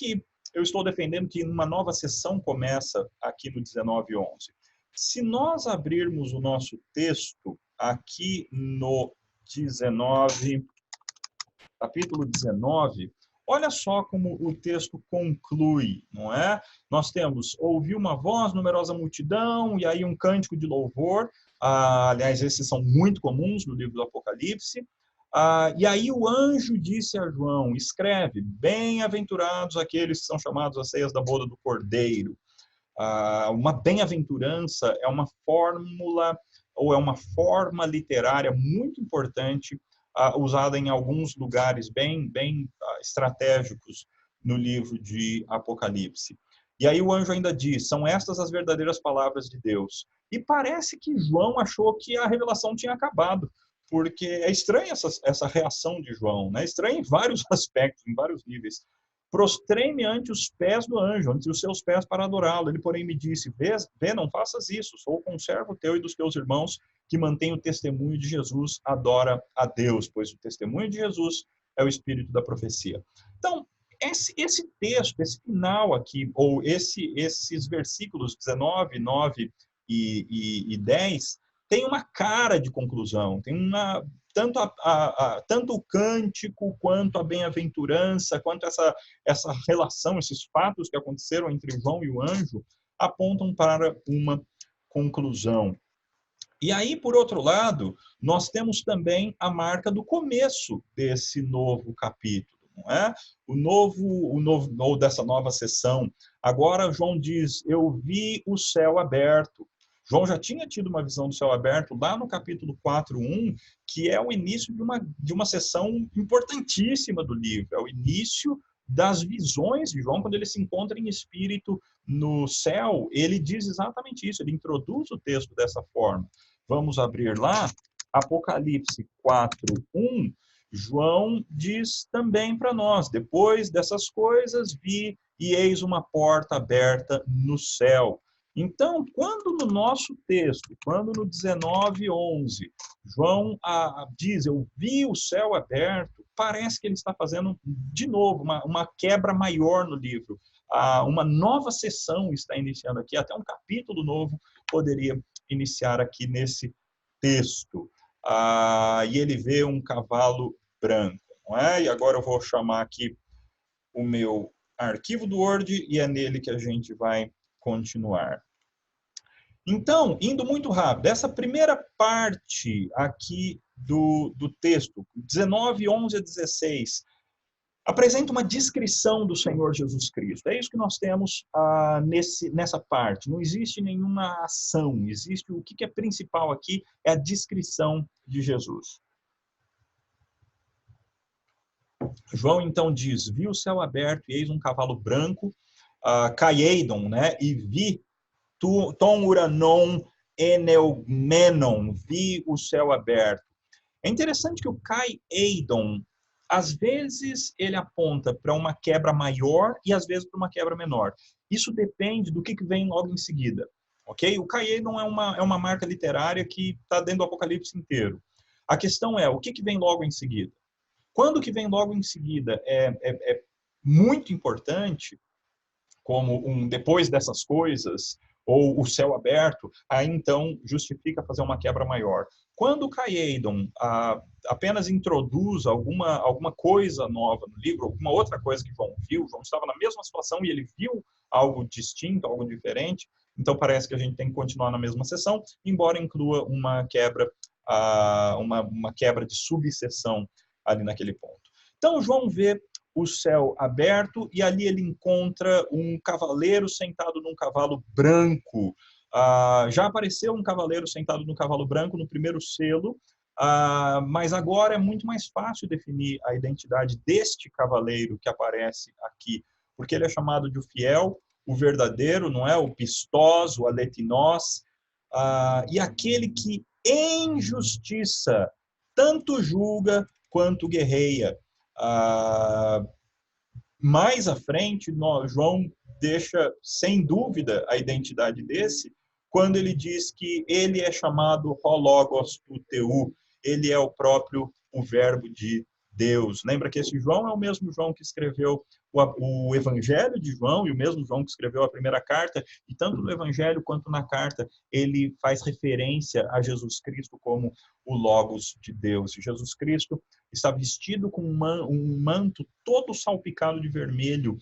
eu estou defendendo que uma nova sessão começa aqui no 19:11? Se nós abrirmos o nosso texto aqui no 19, capítulo 19, olha só como o texto conclui, não é? Nós temos, ouvi uma voz, numerosa multidão, e aí um cântico de louvor. Aliás, esses são muito comuns no livro do Apocalipse. E aí o anjo disse a João, escreve, bem-aventurados aqueles que são chamados às ceias da boda do Cordeiro. Uma bem-aventurança é uma fórmula ou é uma forma literária muito importante, usada em alguns lugares bem estratégicos no livro de Apocalipse. E aí o anjo ainda diz, são estas as verdadeiras palavras de Deus. E parece que João achou que a revelação tinha acabado, porque é estranha essa reação de João, né? Estranha em vários aspectos, em vários níveis. Prostrei-me ante os pés do anjo, ante os seus pés para adorá-lo. Ele, porém, me disse, vê, não faças isso, sou o conservo teu e dos teus irmãos que mantém o testemunho de Jesus, adora a Deus, pois o testemunho de Jesus é o espírito da profecia. Então, esse texto, esse final aqui, ou esses versículos 19, 9 e 10, tem uma cara de conclusão, tem tanto o cântico, quanto a bem-aventurança, quanto essa relação, esses fatos que aconteceram entre João e o anjo, apontam para uma conclusão. E aí, por outro lado, nós temos também a marca do começo desse novo capítulo, não é? Ou dessa nova sessão. Agora, João diz, eu vi o céu aberto. João já tinha tido uma visão do céu aberto lá no capítulo 4:1, que é o início de uma sessão importantíssima do livro, é o início das visões de João, quando ele se encontra em espírito no céu, ele diz exatamente isso, ele introduz o texto dessa forma. Vamos abrir lá, Apocalipse 4:1, João diz também para nós, depois dessas coisas vi e eis uma porta aberta no céu. Então, quando no nosso texto, quando no 19:11, João diz, eu vi o céu aberto, parece que ele está fazendo, de novo, uma quebra maior no livro. Uma nova sessão está iniciando aqui, até um capítulo novo poderia iniciar aqui nesse texto. E ele vê um cavalo branco, não é? E agora eu vou chamar aqui o meu arquivo do Word e é nele que a gente vai continuar. Então, indo muito rápido, essa primeira parte aqui do texto, 19, 11 a 16, apresenta uma descrição do Senhor Jesus Cristo. É isso que nós temos nessa parte. Não existe nenhuma ação, existe o que é principal aqui, é a descrição de Jesus. João então diz, vi o céu aberto e eis um cavalo branco, Caedon, né? E vi Tom uranon eneumenon, vi o céu aberto. É interessante que o Caedon, às vezes ele aponta para uma quebra maior e às vezes para uma quebra menor. Isso depende do que vem logo em seguida. Ok? O Caedon é uma marca literária que está dentro do Apocalipse inteiro. A questão é, o que vem logo em seguida? Quando que vem logo em seguida é muito importante, como depois dessas coisas, ou o céu aberto, aí então justifica fazer uma quebra maior. Quando o Caedon apenas introduz alguma coisa nova no livro, alguma outra coisa que João viu, João estava na mesma situação e ele viu algo distinto, algo diferente, então parece que a gente tem que continuar na mesma sessão, embora inclua uma quebra, uma quebra de subseção ali naquele ponto. Então João vê o céu aberto e ali ele encontra um cavaleiro sentado num cavalo branco. Já apareceu um cavaleiro sentado no cavalo branco no primeiro selo, mas agora é muito mais fácil definir a identidade deste cavaleiro que aparece aqui, porque ele é chamado de o fiel, o verdadeiro, não é? O pistós, o aletinós, e aquele que em justiça tanto julga quanto guerreia. Mais à frente, João deixa sem dúvida a identidade desse, quando ele diz que ele é chamado ho logos tu teu, ele é o próprio o verbo de Deus. Lembra que esse João é o mesmo João que escreveu o Evangelho de João e o mesmo João que escreveu a primeira carta, e tanto no Evangelho quanto na carta ele faz referência a Jesus Cristo como o Logos de Deus. E Jesus Cristo está vestido com um manto todo salpicado de vermelho,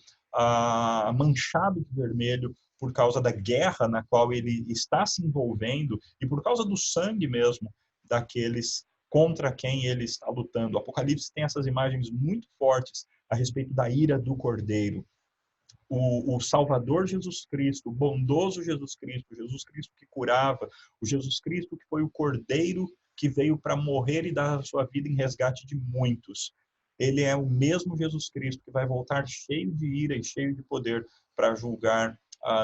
manchado de vermelho, por causa da guerra na qual ele está se envolvendo e por causa do sangue mesmo daqueles contra quem ele está lutando. O Apocalipse tem essas imagens muito fortes a respeito da ira do Cordeiro. O Salvador Jesus Cristo, o bondoso Jesus Cristo que curava, o Jesus Cristo que foi o Cordeiro que veio para morrer e dar a sua vida em resgate de muitos. Ele é o mesmo Jesus Cristo que vai voltar cheio de ira e cheio de poder para julgar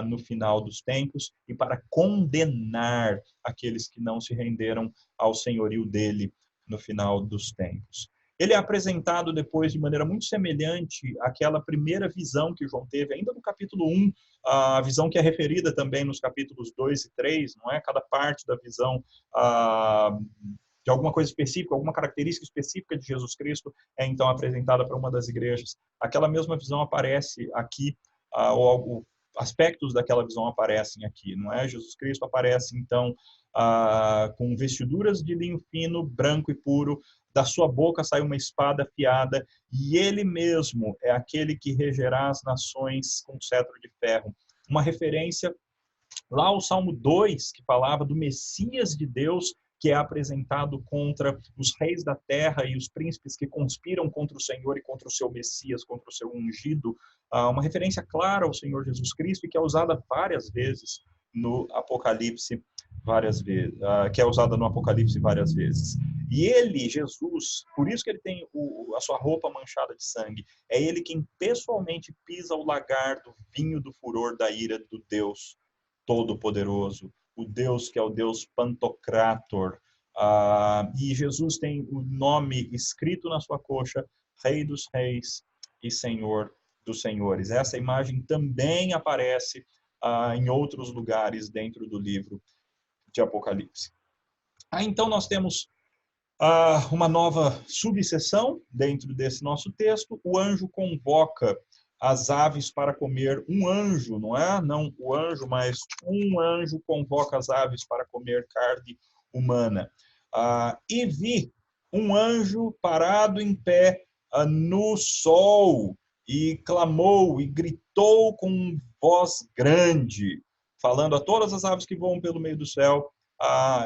no final dos tempos e para condenar aqueles que não se renderam ao senhorio dele no final dos tempos. Ele é apresentado depois de maneira muito semelhante àquela primeira visão que João teve, ainda no capítulo 1, a visão que é referida também nos capítulos 2 e 3, não é? Cada parte da visão de alguma coisa específica, alguma característica específica de Jesus Cristo é então apresentada para uma das igrejas. Aquela mesma visão aparece aqui, ou aspectos daquela visão aparecem aqui, não é? Jesus Cristo aparece então com vestiduras de linho fino, branco e puro, da sua boca sai uma espada afiada, e ele mesmo é aquele que regerá as nações com cetro de ferro. Uma referência lá ao Salmo 2, que falava do Messias de Deus, que é apresentado contra os reis da terra e os príncipes que conspiram contra o Senhor e contra o seu Messias, contra o seu ungido. Uma referência clara ao Senhor Jesus Cristo e que é usada várias vezes no Apocalipse, que é usada no Apocalipse várias vezes. E ele, Jesus, por isso que ele tem a sua roupa manchada de sangue, é ele quem pessoalmente pisa o lagar do vinho do furor da ira do Deus Todo-Poderoso, o Deus que é o Deus Pantocrator. E Jesus tem o nome escrito na sua coxa, Rei dos Reis e Senhor dos Senhores. Essa imagem também aparece em outros lugares dentro do livro de Apocalipse. Então nós temos uma nova subseção dentro desse nosso texto. O anjo convoca as aves para comer. Um anjo, não é? Não o anjo, mas um anjo convoca as aves para comer carne humana. E vi um anjo parado em pé no sol e clamou e gritou com voz grande, falando a todas as aves que voam pelo meio do céu.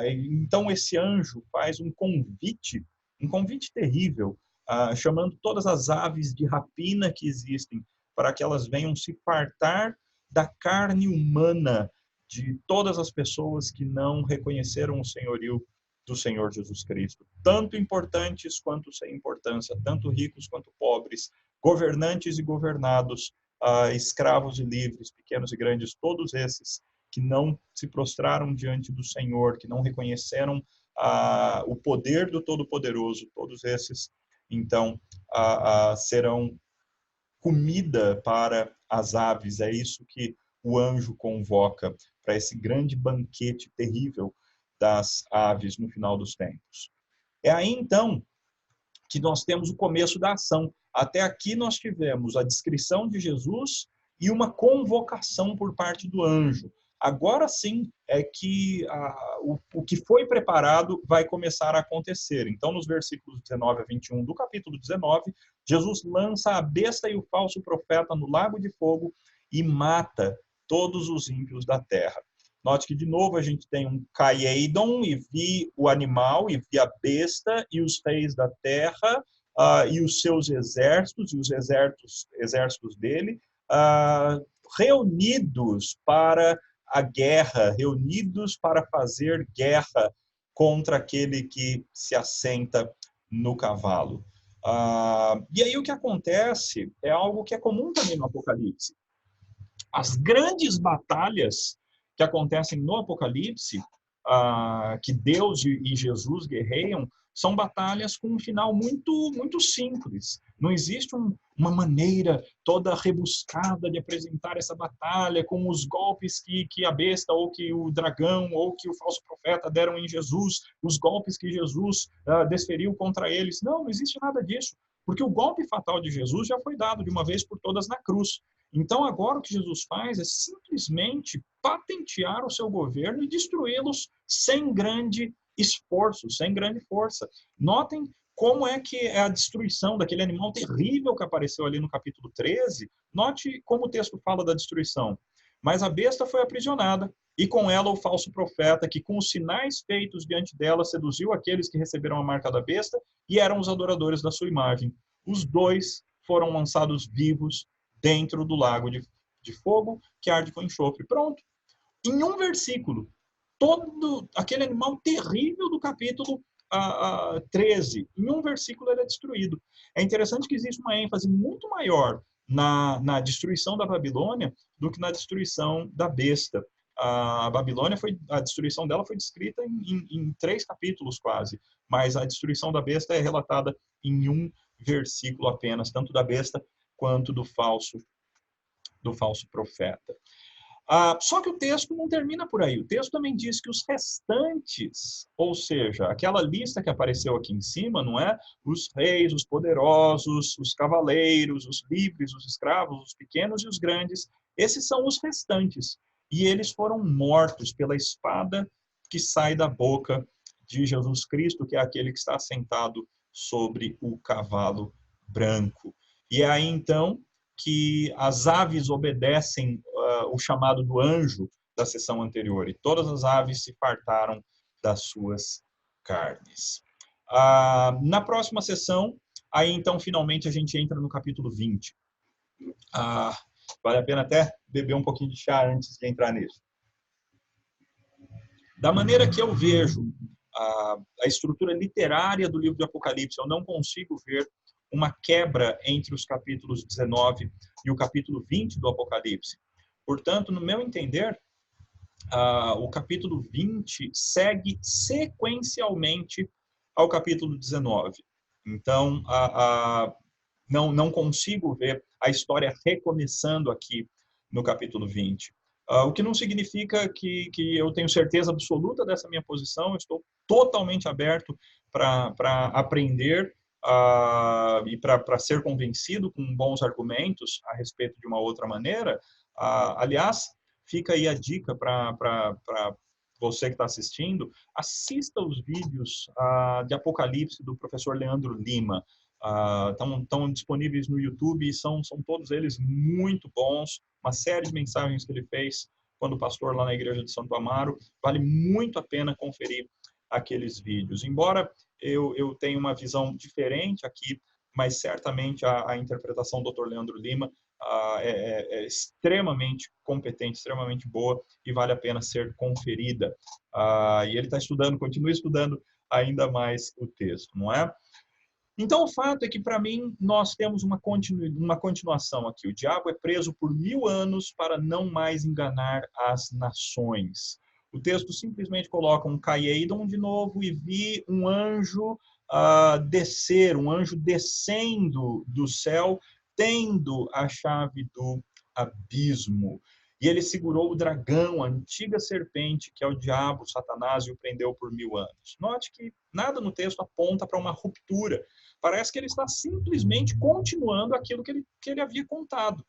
Então esse anjo faz um convite terrível, chamando todas as aves de rapina que existem, para que elas venham se fartar da carne humana de todas as pessoas que não reconheceram o senhorio do Senhor Jesus Cristo. Tanto importantes quanto sem importância, tanto ricos quanto pobres, governantes e governados, escravos e livres, pequenos e grandes, todos esses que não se prostraram diante do Senhor, que não reconheceram o poder do Todo-Poderoso, todos esses, então, serão comida para as aves. É isso que o anjo convoca para esse grande banquete terrível das aves no final dos tempos. É aí, então, que nós temos o começo da ação. Até aqui nós tivemos a descrição de Jesus e uma convocação por parte do anjo. Agora sim é que o que foi preparado vai começar a acontecer. Então, nos versículos 19 a 21 do capítulo 19, Jesus lança a besta e o falso profeta no lago de fogo e mata todos os ímpios da terra. Note que, de novo, a gente tem um Caedon, e vi o animal, e vi a besta, e os reis da terra, e os seus exércitos, e os exércitos dele, reunidos para a guerra, reunidos para fazer guerra contra aquele que se assenta no cavalo. E aí o que acontece é algo que é comum também no Apocalipse. As grandes batalhas que acontecem no Apocalipse, que Deus e Jesus guerreiam, são batalhas com um final muito simples. Não existe uma maneira toda rebuscada de apresentar essa batalha com os golpes que a besta, ou que o dragão, ou que o falso profeta deram em Jesus, os golpes que Jesus desferiu contra eles. Não existe nada disso, porque o golpe fatal de Jesus já foi dado de uma vez por todas na cruz. Então, agora o que Jesus faz é simplesmente patentear o seu governo e destruí-los sem grande esforço, sem grande força. Notem como é que é a destruição daquele animal terrível que apareceu ali no capítulo 13. Note como o texto fala da destruição. Mas a besta foi aprisionada, e com ela o falso profeta, que com os sinais feitos diante dela seduziu aqueles que receberam a marca da besta e eram os adoradores da sua imagem. Os dois foram lançados vivos dentro do lago de fogo que arde com enxofre. Pronto. Em um versículo, todo aquele animal terrível do capítulo 13, em um versículo ele é destruído. É interessante que existe uma ênfase muito maior na destruição da Babilônia do que na destruição da besta. A Babilônia a destruição dela foi descrita em 3 capítulos quase, mas a destruição da besta é relatada em um versículo apenas, tanto da besta quanto do falso profeta. Só que o texto não termina por aí. O texto também diz que os restantes, ou seja, aquela lista que apareceu aqui em cima, não é? Os reis, os poderosos, os cavaleiros, os livres, os escravos, os pequenos e os grandes, esses são os restantes. E eles foram mortos pela espada que sai da boca de Jesus Cristo, que é aquele que está sentado sobre o cavalo branco. E é aí, então, que as aves obedecem o chamado do anjo da sessão anterior, e todas as aves se fartaram das suas carnes. Na próxima sessão, aí então finalmente a gente entra no capítulo 20. Vale a pena até beber um pouquinho de chá antes de entrar nisso. Da maneira que eu vejo a estrutura literária do livro de Apocalipse, eu não consigo ver uma quebra entre os capítulos 19 e o capítulo 20 do Apocalipse. Portanto, no meu entender, o capítulo 20 segue sequencialmente ao capítulo 19. Então, não consigo ver a história recomeçando aqui no capítulo 20. O que não significa que eu tenho certeza absoluta dessa minha posição. Eu estou totalmente aberto para aprender e para ser convencido com bons argumentos a respeito de uma outra maneira. Aliás, fica aí a dica para você que está assistindo: assista os vídeos de Apocalipse do professor Leandro Lima. Estão disponíveis no YouTube, e são todos eles muito bons. Uma série de mensagens que ele fez quando pastor lá na igreja de Santo Amaro. Vale muito a pena conferir aqueles vídeos. Embora eu tenha uma visão diferente aqui, mas certamente a interpretação do Dr. Leandro Lima é extremamente competente, extremamente boa, e vale a pena ser conferida. E ele está estudando, continua estudando ainda mais o texto, não é? Então, o fato é que, para mim, nós temos uma continuação aqui. O diabo é preso por 1000 anos para não mais enganar as nações. O texto simplesmente coloca um Caeidon de novo, e vi um anjo descer, um anjo descendo do céu, tendo a chave do abismo. E ele segurou o dragão, a antiga serpente, que é o diabo, Satanás, e o prendeu por 1000 anos. Note que nada no texto aponta para uma ruptura. Parece que ele está simplesmente continuando aquilo que ele havia contado.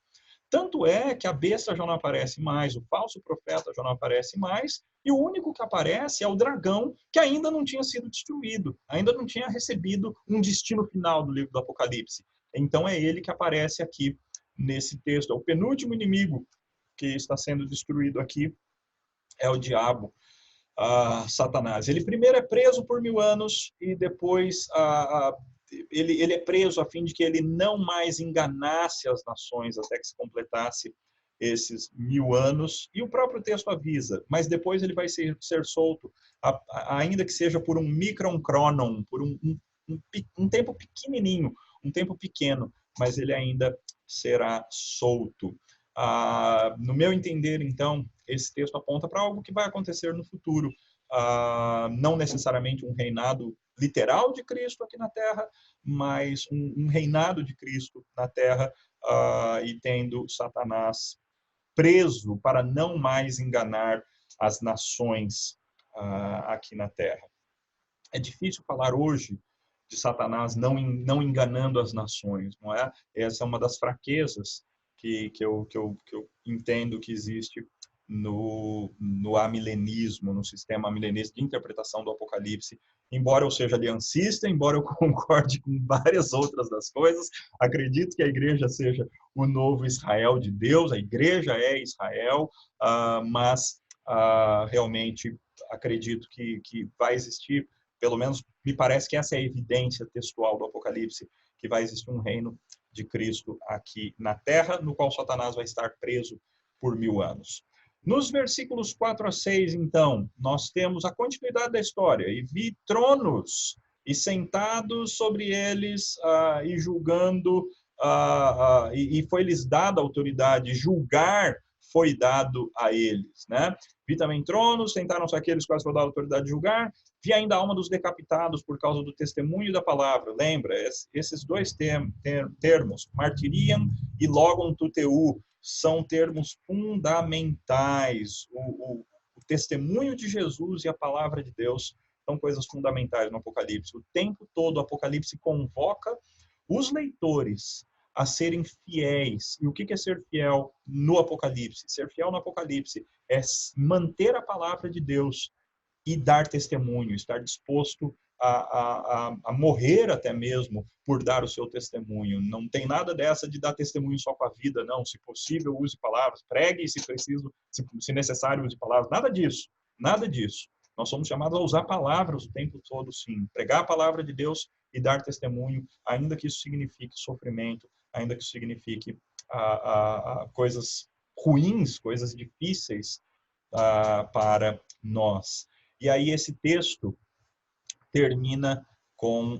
Tanto é que a besta já não aparece mais, o falso profeta já não aparece mais, e o único que aparece é o dragão, que ainda não tinha sido destruído, ainda não tinha recebido um destino final do livro do Apocalipse. Então é ele que aparece aqui nesse texto. É o penúltimo inimigo que está sendo destruído aqui, é o diabo, Satanás. Ele primeiro é preso por 1000 anos, e depois ele é preso a fim de que ele não mais enganasse as nações até que se completasse esses 1000 anos, e o próprio texto avisa, mas depois ele vai ser solto, ainda que seja por um micron chronon, por um tempo pequenininho, um tempo pequeno, mas ele ainda será solto. No meu entender, então, esse texto aponta para algo que vai acontecer no futuro, não necessariamente um reinado literal de Cristo aqui na Terra, mas um reinado de Cristo na Terra, e tendo Satanás preso para não mais enganar as nações aqui na Terra. É difícil falar hoje de Satanás não enganando as nações, não é? Essa é uma das fraquezas que eu entendo que existe no amilenismo, no sistema amilenista de interpretação do Apocalipse. Embora eu seja aliancista, embora eu concorde com várias outras das coisas, acredito que a igreja seja o novo Israel de Deus, a igreja é Israel, mas realmente acredito que vai existir, pelo menos me parece que essa é a evidência textual do Apocalipse, que vai existir um reino de Cristo aqui na Terra, no qual Satanás vai estar preso por 1000 anos. Nos versículos 4 a 6, então, nós temos a continuidade da história. E vi tronos, e sentados sobre eles, e julgando, e foi-lhes dada a autoridade, julgar foi dado a eles, né? Vi também tronos, sentaram-se aqueles quais foi dada a autoridade de julgar. Vi ainda a alma dos decapitados por causa do testemunho da palavra. Lembra, esses dois termos, martiriam e logon tuteu, são termos fundamentais. O testemunho de Jesus e a palavra de Deus são coisas fundamentais no Apocalipse. O tempo todo o Apocalipse convoca os leitores a serem fiéis. E o que é ser fiel no Apocalipse? Ser fiel no Apocalipse é manter a palavra de Deus e dar testemunho, estar disposto a morrer até mesmo por dar o seu testemunho. Não tem nada dessa de dar testemunho só com a vida, não. Se possível, use palavras. Pregue, se preciso, se necessário, use palavras. Nada disso. Nada disso. Nós somos chamados a usar palavras o tempo todo, sim. Pregar a palavra de Deus e dar testemunho, ainda que isso signifique sofrimento, ainda que isso signifique coisas ruins, coisas difíceis para nós. E aí esse texto termina com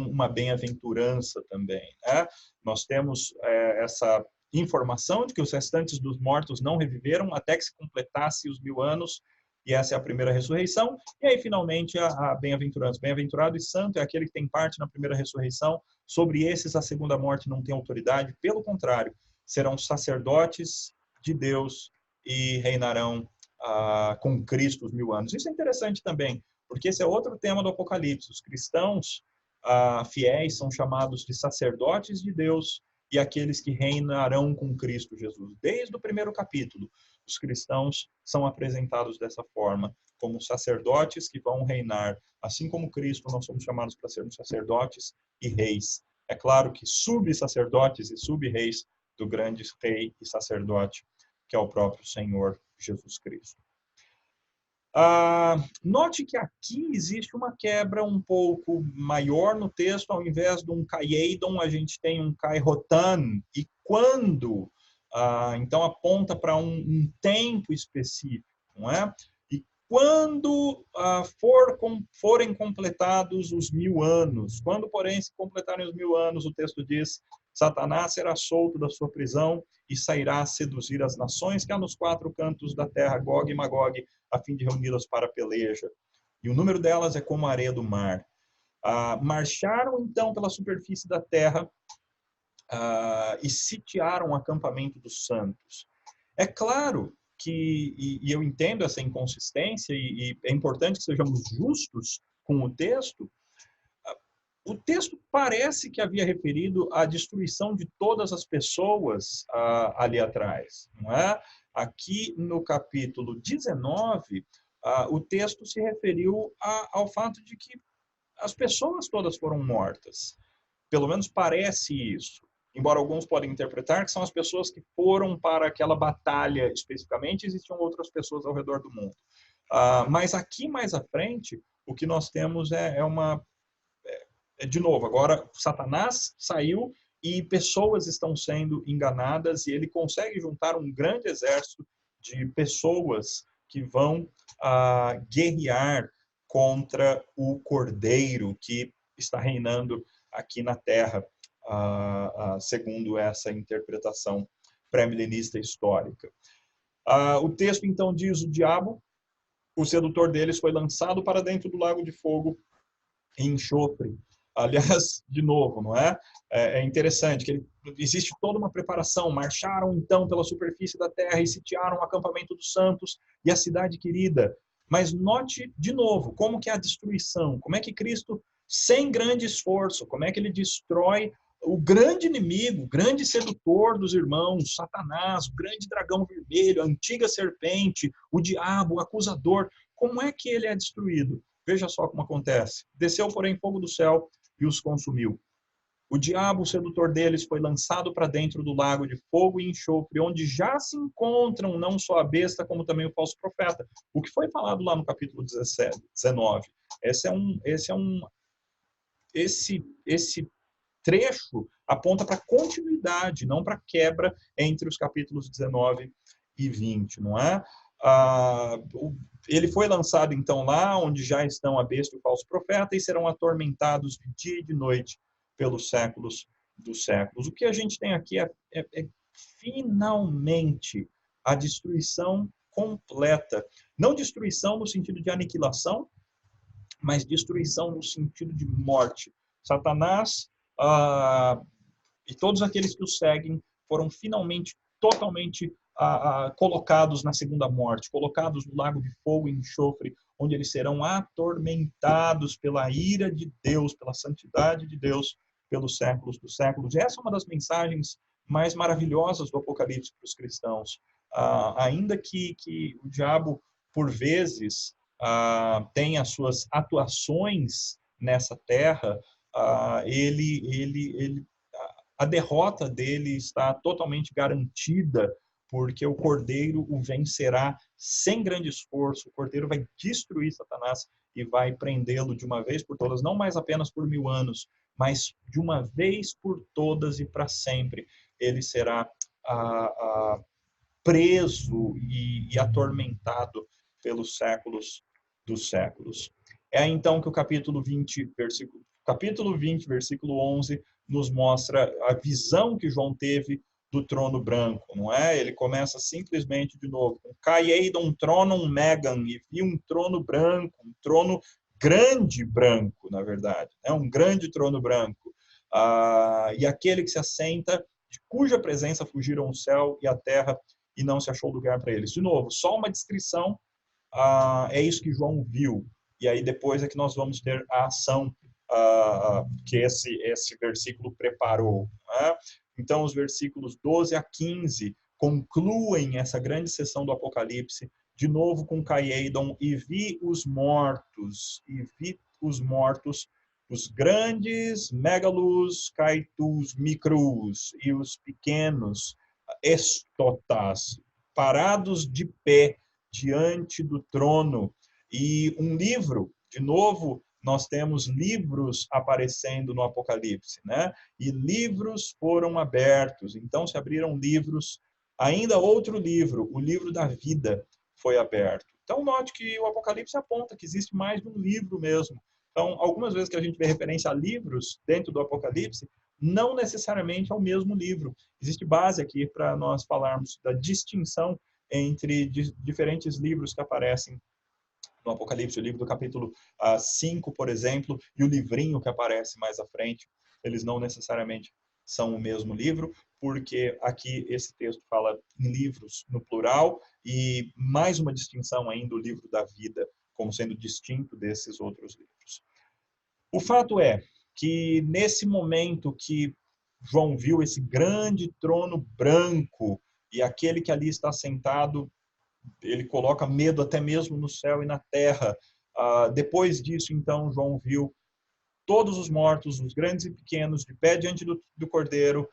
uma bem-aventurança também, né? Nós temos essa informação de que os restantes dos mortos não reviveram até que se completasse os 1000 anos, e essa é a primeira ressurreição. E aí, finalmente, a bem-aventurança. Bem-aventurado e santo é aquele que tem parte na primeira ressurreição. Sobre esses, a segunda morte não tem autoridade. Pelo contrário, serão sacerdotes de Deus e reinarão com Cristo os 1000 anos. Isso é interessante também, porque esse é outro tema do Apocalipse. Os cristãos fiéis são chamados de sacerdotes de Deus e aqueles que reinarão com Cristo Jesus. Desde o primeiro capítulo, os cristãos são apresentados dessa forma, como sacerdotes que vão reinar. Assim como Cristo, nós somos chamados para sermos sacerdotes e reis. É claro que sub-sacerdotes e sub-reis do grande rei e sacerdote, que é o próprio Senhor Jesus Cristo. Note que aqui existe uma quebra um pouco maior no texto. Ao invés de um kaiedon, a gente tem um kairotan. E quando, então aponta para um tempo específico, não é? E quando forem completados os 1000 anos, quando, porém, se completarem os 1000 anos, o texto diz: Satanás será solto da sua prisão e sairá a seduzir as nações que há nos 4 cantos da terra, Gog e Magog, a fim de reuni-las para a peleja. E o número delas é como a areia do mar. Marcharam, então, pela superfície da terra e sitiaram o acampamento dos santos. É claro que, e eu entendo essa inconsistência, e é importante que sejamos justos com o texto parece que havia referido à destruição de todas as pessoas ali atrás, não é? Aqui no capítulo 19, o texto se referiu ao fato de que as pessoas todas foram mortas. Pelo menos parece isso. Embora alguns podem interpretar que são as pessoas que foram para aquela batalha especificamente, existiam outras pessoas ao redor do mundo. Mas aqui mais à frente, o que nós temos de novo, agora Satanás saiu e pessoas estão sendo enganadas e ele consegue juntar um grande exército de pessoas que vão guerrear contra o Cordeiro que está reinando aqui na Terra, segundo essa interpretação pré-milenista histórica. O texto, então, diz: o diabo, o sedutor deles, foi lançado para dentro do lago de fogo e enxofre. Aliás, de novo, não é? É interessante que existe toda uma preparação. Marcharam, então, pela superfície da terra e sitiaram o acampamento dos santos e a cidade querida. Mas note, de novo, como que é a destruição. Como é que Cristo, sem grande esforço, como é que ele destrói o grande inimigo, o grande sedutor dos irmãos, Satanás, o grande dragão vermelho, a antiga serpente, o diabo, o acusador. Como é que ele é destruído? Veja só como acontece. Desceu, porém, fogo do céu e os consumiu. O diabo, o sedutor deles, foi lançado para dentro do lago de fogo e enxofre, onde já se encontram não só a besta, como também o falso profeta. O que foi falado lá no capítulo 19. Esse trecho aponta para continuidade, não para quebra entre os capítulos 19 e 20, não é? Ele foi lançado, então, lá onde já estão a besta e o falso profeta e serão atormentados de dia e de noite pelos séculos dos séculos. O que a gente tem aqui é finalmente a destruição completa. Não destruição no sentido de aniquilação, mas destruição no sentido de morte. Satanás e todos aqueles que o seguem foram finalmente, totalmente colocados na segunda morte, colocados no lago de fogo e enxofre, onde eles serão atormentados pela ira de Deus, pela santidade de Deus, pelos séculos dos séculos. E essa é uma das mensagens mais maravilhosas do Apocalipse para os cristãos. Ainda que o diabo, por vezes, tenha as suas atuações nessa terra, a derrota dele está totalmente garantida, porque o Cordeiro o vencerá sem grande esforço. O Cordeiro vai destruir Satanás e vai prendê-lo de uma vez por todas, não mais apenas por 1000 anos, mas de uma vez por todas e para sempre. Ele será preso e atormentado pelos séculos dos séculos. É então que o capítulo 20, versículo 11, nos mostra a visão que João teve do trono branco, não é? Ele começa simplesmente de novo, com Caieidon tronum megam, e vi um trono branco, um trono grande branco, na verdade, né? Um grande trono branco. E aquele que se assenta, de cuja presença fugiram o céu e a terra, e não se achou lugar para eles. De novo, só uma descrição, é isso que João viu. E aí depois é que nós vamos ter a ação que esse versículo preparou. Né? Então, os versículos 12 a 15 concluem essa grande sessão do Apocalipse, de novo com Caieidon, e vi os mortos, os grandes, megalos, caitus, micros, e os pequenos, estotas, parados de pé diante do trono. E um livro, de novo, nós temos livros aparecendo no Apocalipse, né? E livros foram abertos, então se abriram livros, ainda outro livro, o livro da vida, foi aberto. Então note que o Apocalipse aponta que existe mais de um livro mesmo. Então, algumas vezes que a gente vê referência a livros dentro do Apocalipse, não necessariamente é o mesmo livro. Existe base aqui para nós falarmos da distinção entre diferentes livros que aparecem no Apocalipse, o livro do capítulo 5, por exemplo, e o livrinho que aparece mais à frente, eles não necessariamente são o mesmo livro, porque aqui esse texto fala em livros no plural, e mais uma distinção ainda, o livro da vida, como sendo distinto desses outros livros. O fato é que nesse momento que João viu esse grande trono branco, e aquele que ali está sentado, ele coloca medo até mesmo no céu e na terra. Depois disso, então, João viu todos os mortos, os grandes e pequenos, de pé diante do Cordeiro.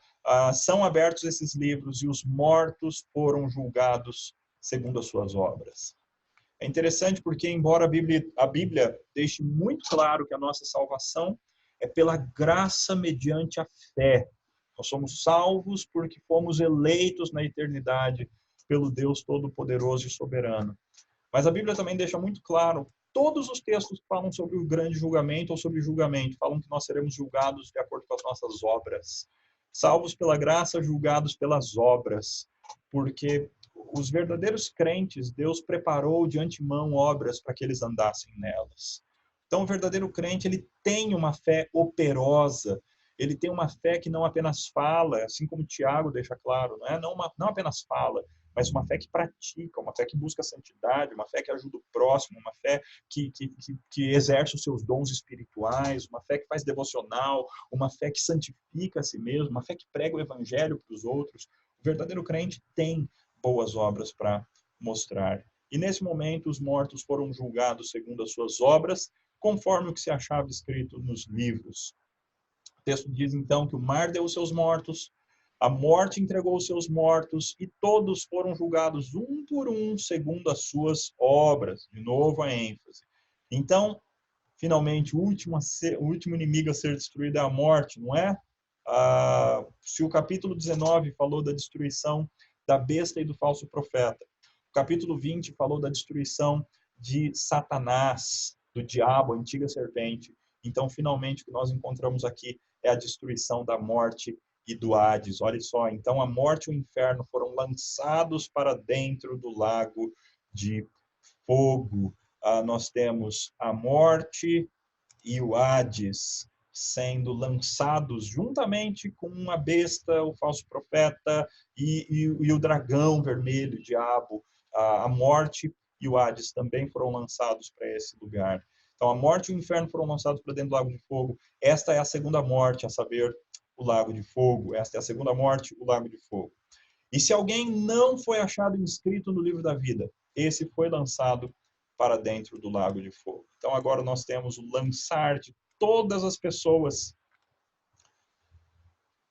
São abertos esses livros e os mortos foram julgados segundo as suas obras. É interessante porque, embora a Bíblia deixe muito claro que a nossa salvação é pela graça mediante a fé. Nós somos salvos porque fomos eleitos na eternidade pelo Deus Todo-Poderoso e Soberano. Mas a Bíblia também deixa muito claro, todos os textos que falam sobre o grande julgamento ou sobre julgamento, falam que nós seremos julgados de acordo com as nossas obras. Salvos pela graça, julgados pelas obras. Porque os verdadeiros crentes, Deus preparou de antemão obras para que eles andassem nelas. Então, o verdadeiro crente, ele tem uma fé operosa, ele tem uma fé que não apenas fala, assim como Tiago deixa claro, não apenas fala, mas uma fé que pratica, uma fé que busca a santidade, uma fé que ajuda o próximo, uma fé que exerce os seus dons espirituais, uma fé que faz devocional, uma fé que santifica a si mesmo, uma fé que prega o evangelho para os outros. O verdadeiro crente tem boas obras para mostrar. E nesse momento os mortos foram julgados segundo as suas obras, conforme o que se achava escrito nos livros. O texto diz então que o mar deu os seus mortos, a morte entregou os seus mortos e todos foram julgados um por um segundo as suas obras. De novo a ênfase. Então, finalmente, o último inimigo a ser destruído é a morte, não é? Se o capítulo 19 falou da destruição da besta e do falso profeta, o capítulo 20 falou da destruição de Satanás, do diabo, a antiga serpente. Então, finalmente, o que nós encontramos aqui é a destruição da morte e do Hades. Olha só, então a morte e o inferno foram lançados para dentro do lago de fogo. Nós temos a morte e o Hades sendo lançados juntamente com a besta, o falso profeta e o dragão vermelho, o diabo. A morte e o Hades também foram lançados para esse lugar. Então, a morte e o inferno foram lançados para dentro do lago de fogo. Esta é a segunda morte, a saber, o lago de fogo. Esta é a segunda morte, o lago de fogo. E se alguém não foi achado inscrito no livro da vida, esse foi lançado para dentro do lago de fogo. Então, agora nós temos o lançar de todas as pessoas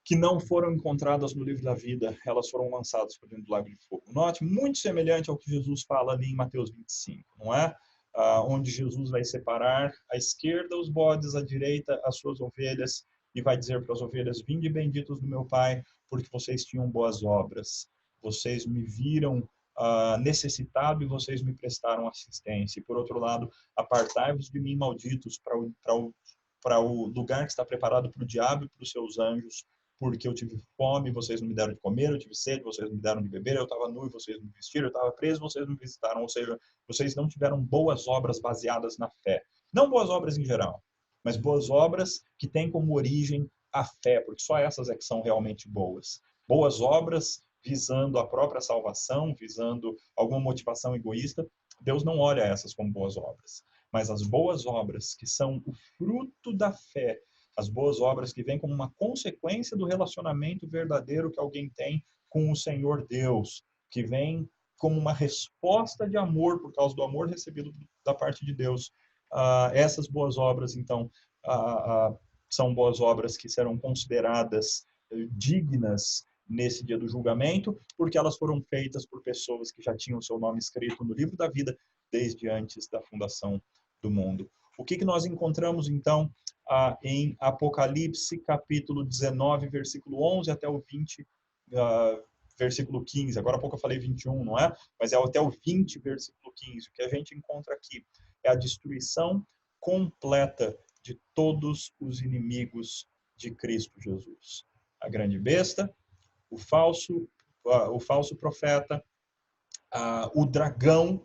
que não foram encontradas no livro da vida, elas foram lançadas para dentro do lago de fogo. Note, muito semelhante ao que Jesus fala ali em Mateus 25, não é? Onde Jesus vai separar à esquerda os bodes, à direita as suas ovelhas, e vai dizer para as ovelhas: vinde benditos do meu Pai, porque vocês tinham boas obras. Vocês me viram necessitado e vocês me prestaram assistência. E por outro lado, apartai-vos de mim, malditos, para o lugar que está preparado para o diabo e para os seus anjos, porque eu tive fome, vocês não me deram de comer, eu tive sede, vocês não me deram de beber, eu estava nu e vocês me vestiram, eu estava preso, vocês me visitaram. Ou seja, vocês não tiveram boas obras baseadas na fé. Não boas obras em geral, mas boas obras que têm como origem a fé, porque só essas é que são realmente boas. Boas obras visando a própria salvação, visando alguma motivação egoísta, Deus não olha essas como boas obras. Mas as boas obras que são o fruto da fé, as boas obras que vêm como uma consequência do relacionamento verdadeiro que alguém tem com o Senhor Deus, que vem como uma resposta de amor por causa do amor recebido da parte de Deus. Essas boas obras, então, são boas obras que serão consideradas dignas nesse dia do julgamento, porque elas foram feitas por pessoas que já tinham seu nome escrito no livro da vida desde antes da fundação do mundo. O que nós encontramos, então, em Apocalipse, capítulo 19, versículo 11 até o 20, versículo 15. Agora há pouco eu falei 21, não é? Mas é até o 20, versículo 15. O que a gente encontra aqui é a destruição completa de todos os inimigos de Cristo Jesus. A grande besta, o falso profeta, o dragão,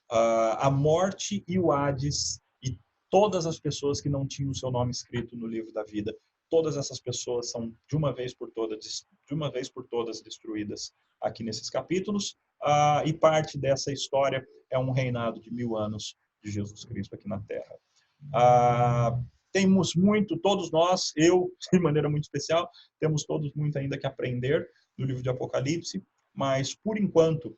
a morte e o Hades, e todas as pessoas que não tinham o seu nome escrito no livro da vida. Todas essas pessoas são de uma vez por todas destruídas aqui nesses capítulos, e parte dessa história é um reinado de 1000 anos de Jesus Cristo aqui na Terra. Temos muito, todos nós, eu de maneira muito especial, temos todos muito ainda que aprender no livro de Apocalipse, mas por enquanto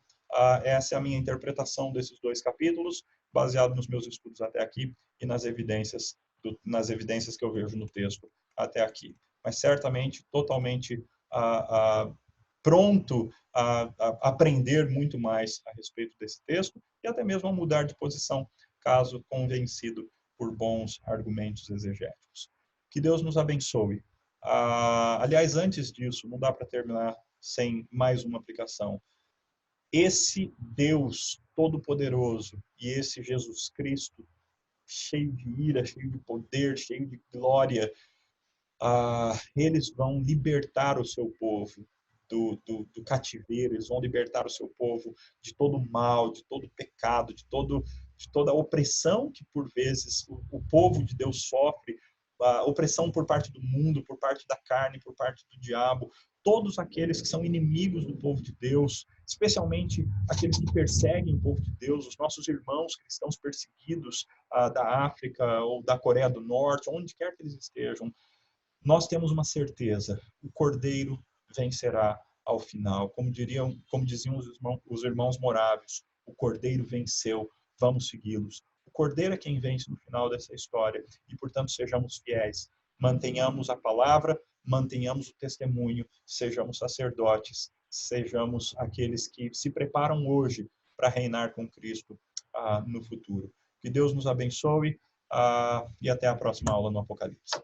essa é a minha interpretação desses 2 capítulos, baseado nos meus estudos até aqui e nas evidências que eu vejo no texto até aqui. Mas certamente, totalmente pronto a aprender muito mais a respeito desse texto e até mesmo a mudar de posição, caso convencido por bons argumentos exegéticos. Que Deus nos abençoe. Aliás, antes disso, não dá para terminar sem mais uma aplicação. Esse Deus Todo-Poderoso e esse Jesus Cristo, cheio de ira, cheio de poder, cheio de glória, eles vão libertar o seu povo do cativeiro, eles vão libertar o seu povo de todo o mal, de todo o pecado, de toda a opressão que por vezes o povo de Deus sofre, a opressão por parte do mundo, por parte da carne, por parte do diabo, todos aqueles que são inimigos do povo de Deus, especialmente aqueles que perseguem o povo de Deus, os nossos irmãos cristãos perseguidos da África ou da Coreia do Norte, onde quer que eles estejam, nós temos uma certeza: o Cordeiro vencerá ao final. Como diziam os irmãos morávios, o Cordeiro venceu, vamos segui-los. O Cordeiro é quem vence no final dessa história e, portanto, sejamos fiéis. Mantenhamos a palavra, mantenhamos o testemunho, sejamos sacerdotes, sejamos aqueles que se preparam hoje para reinar com Cristo no futuro. Que Deus nos abençoe e até a próxima aula no Apocalipse.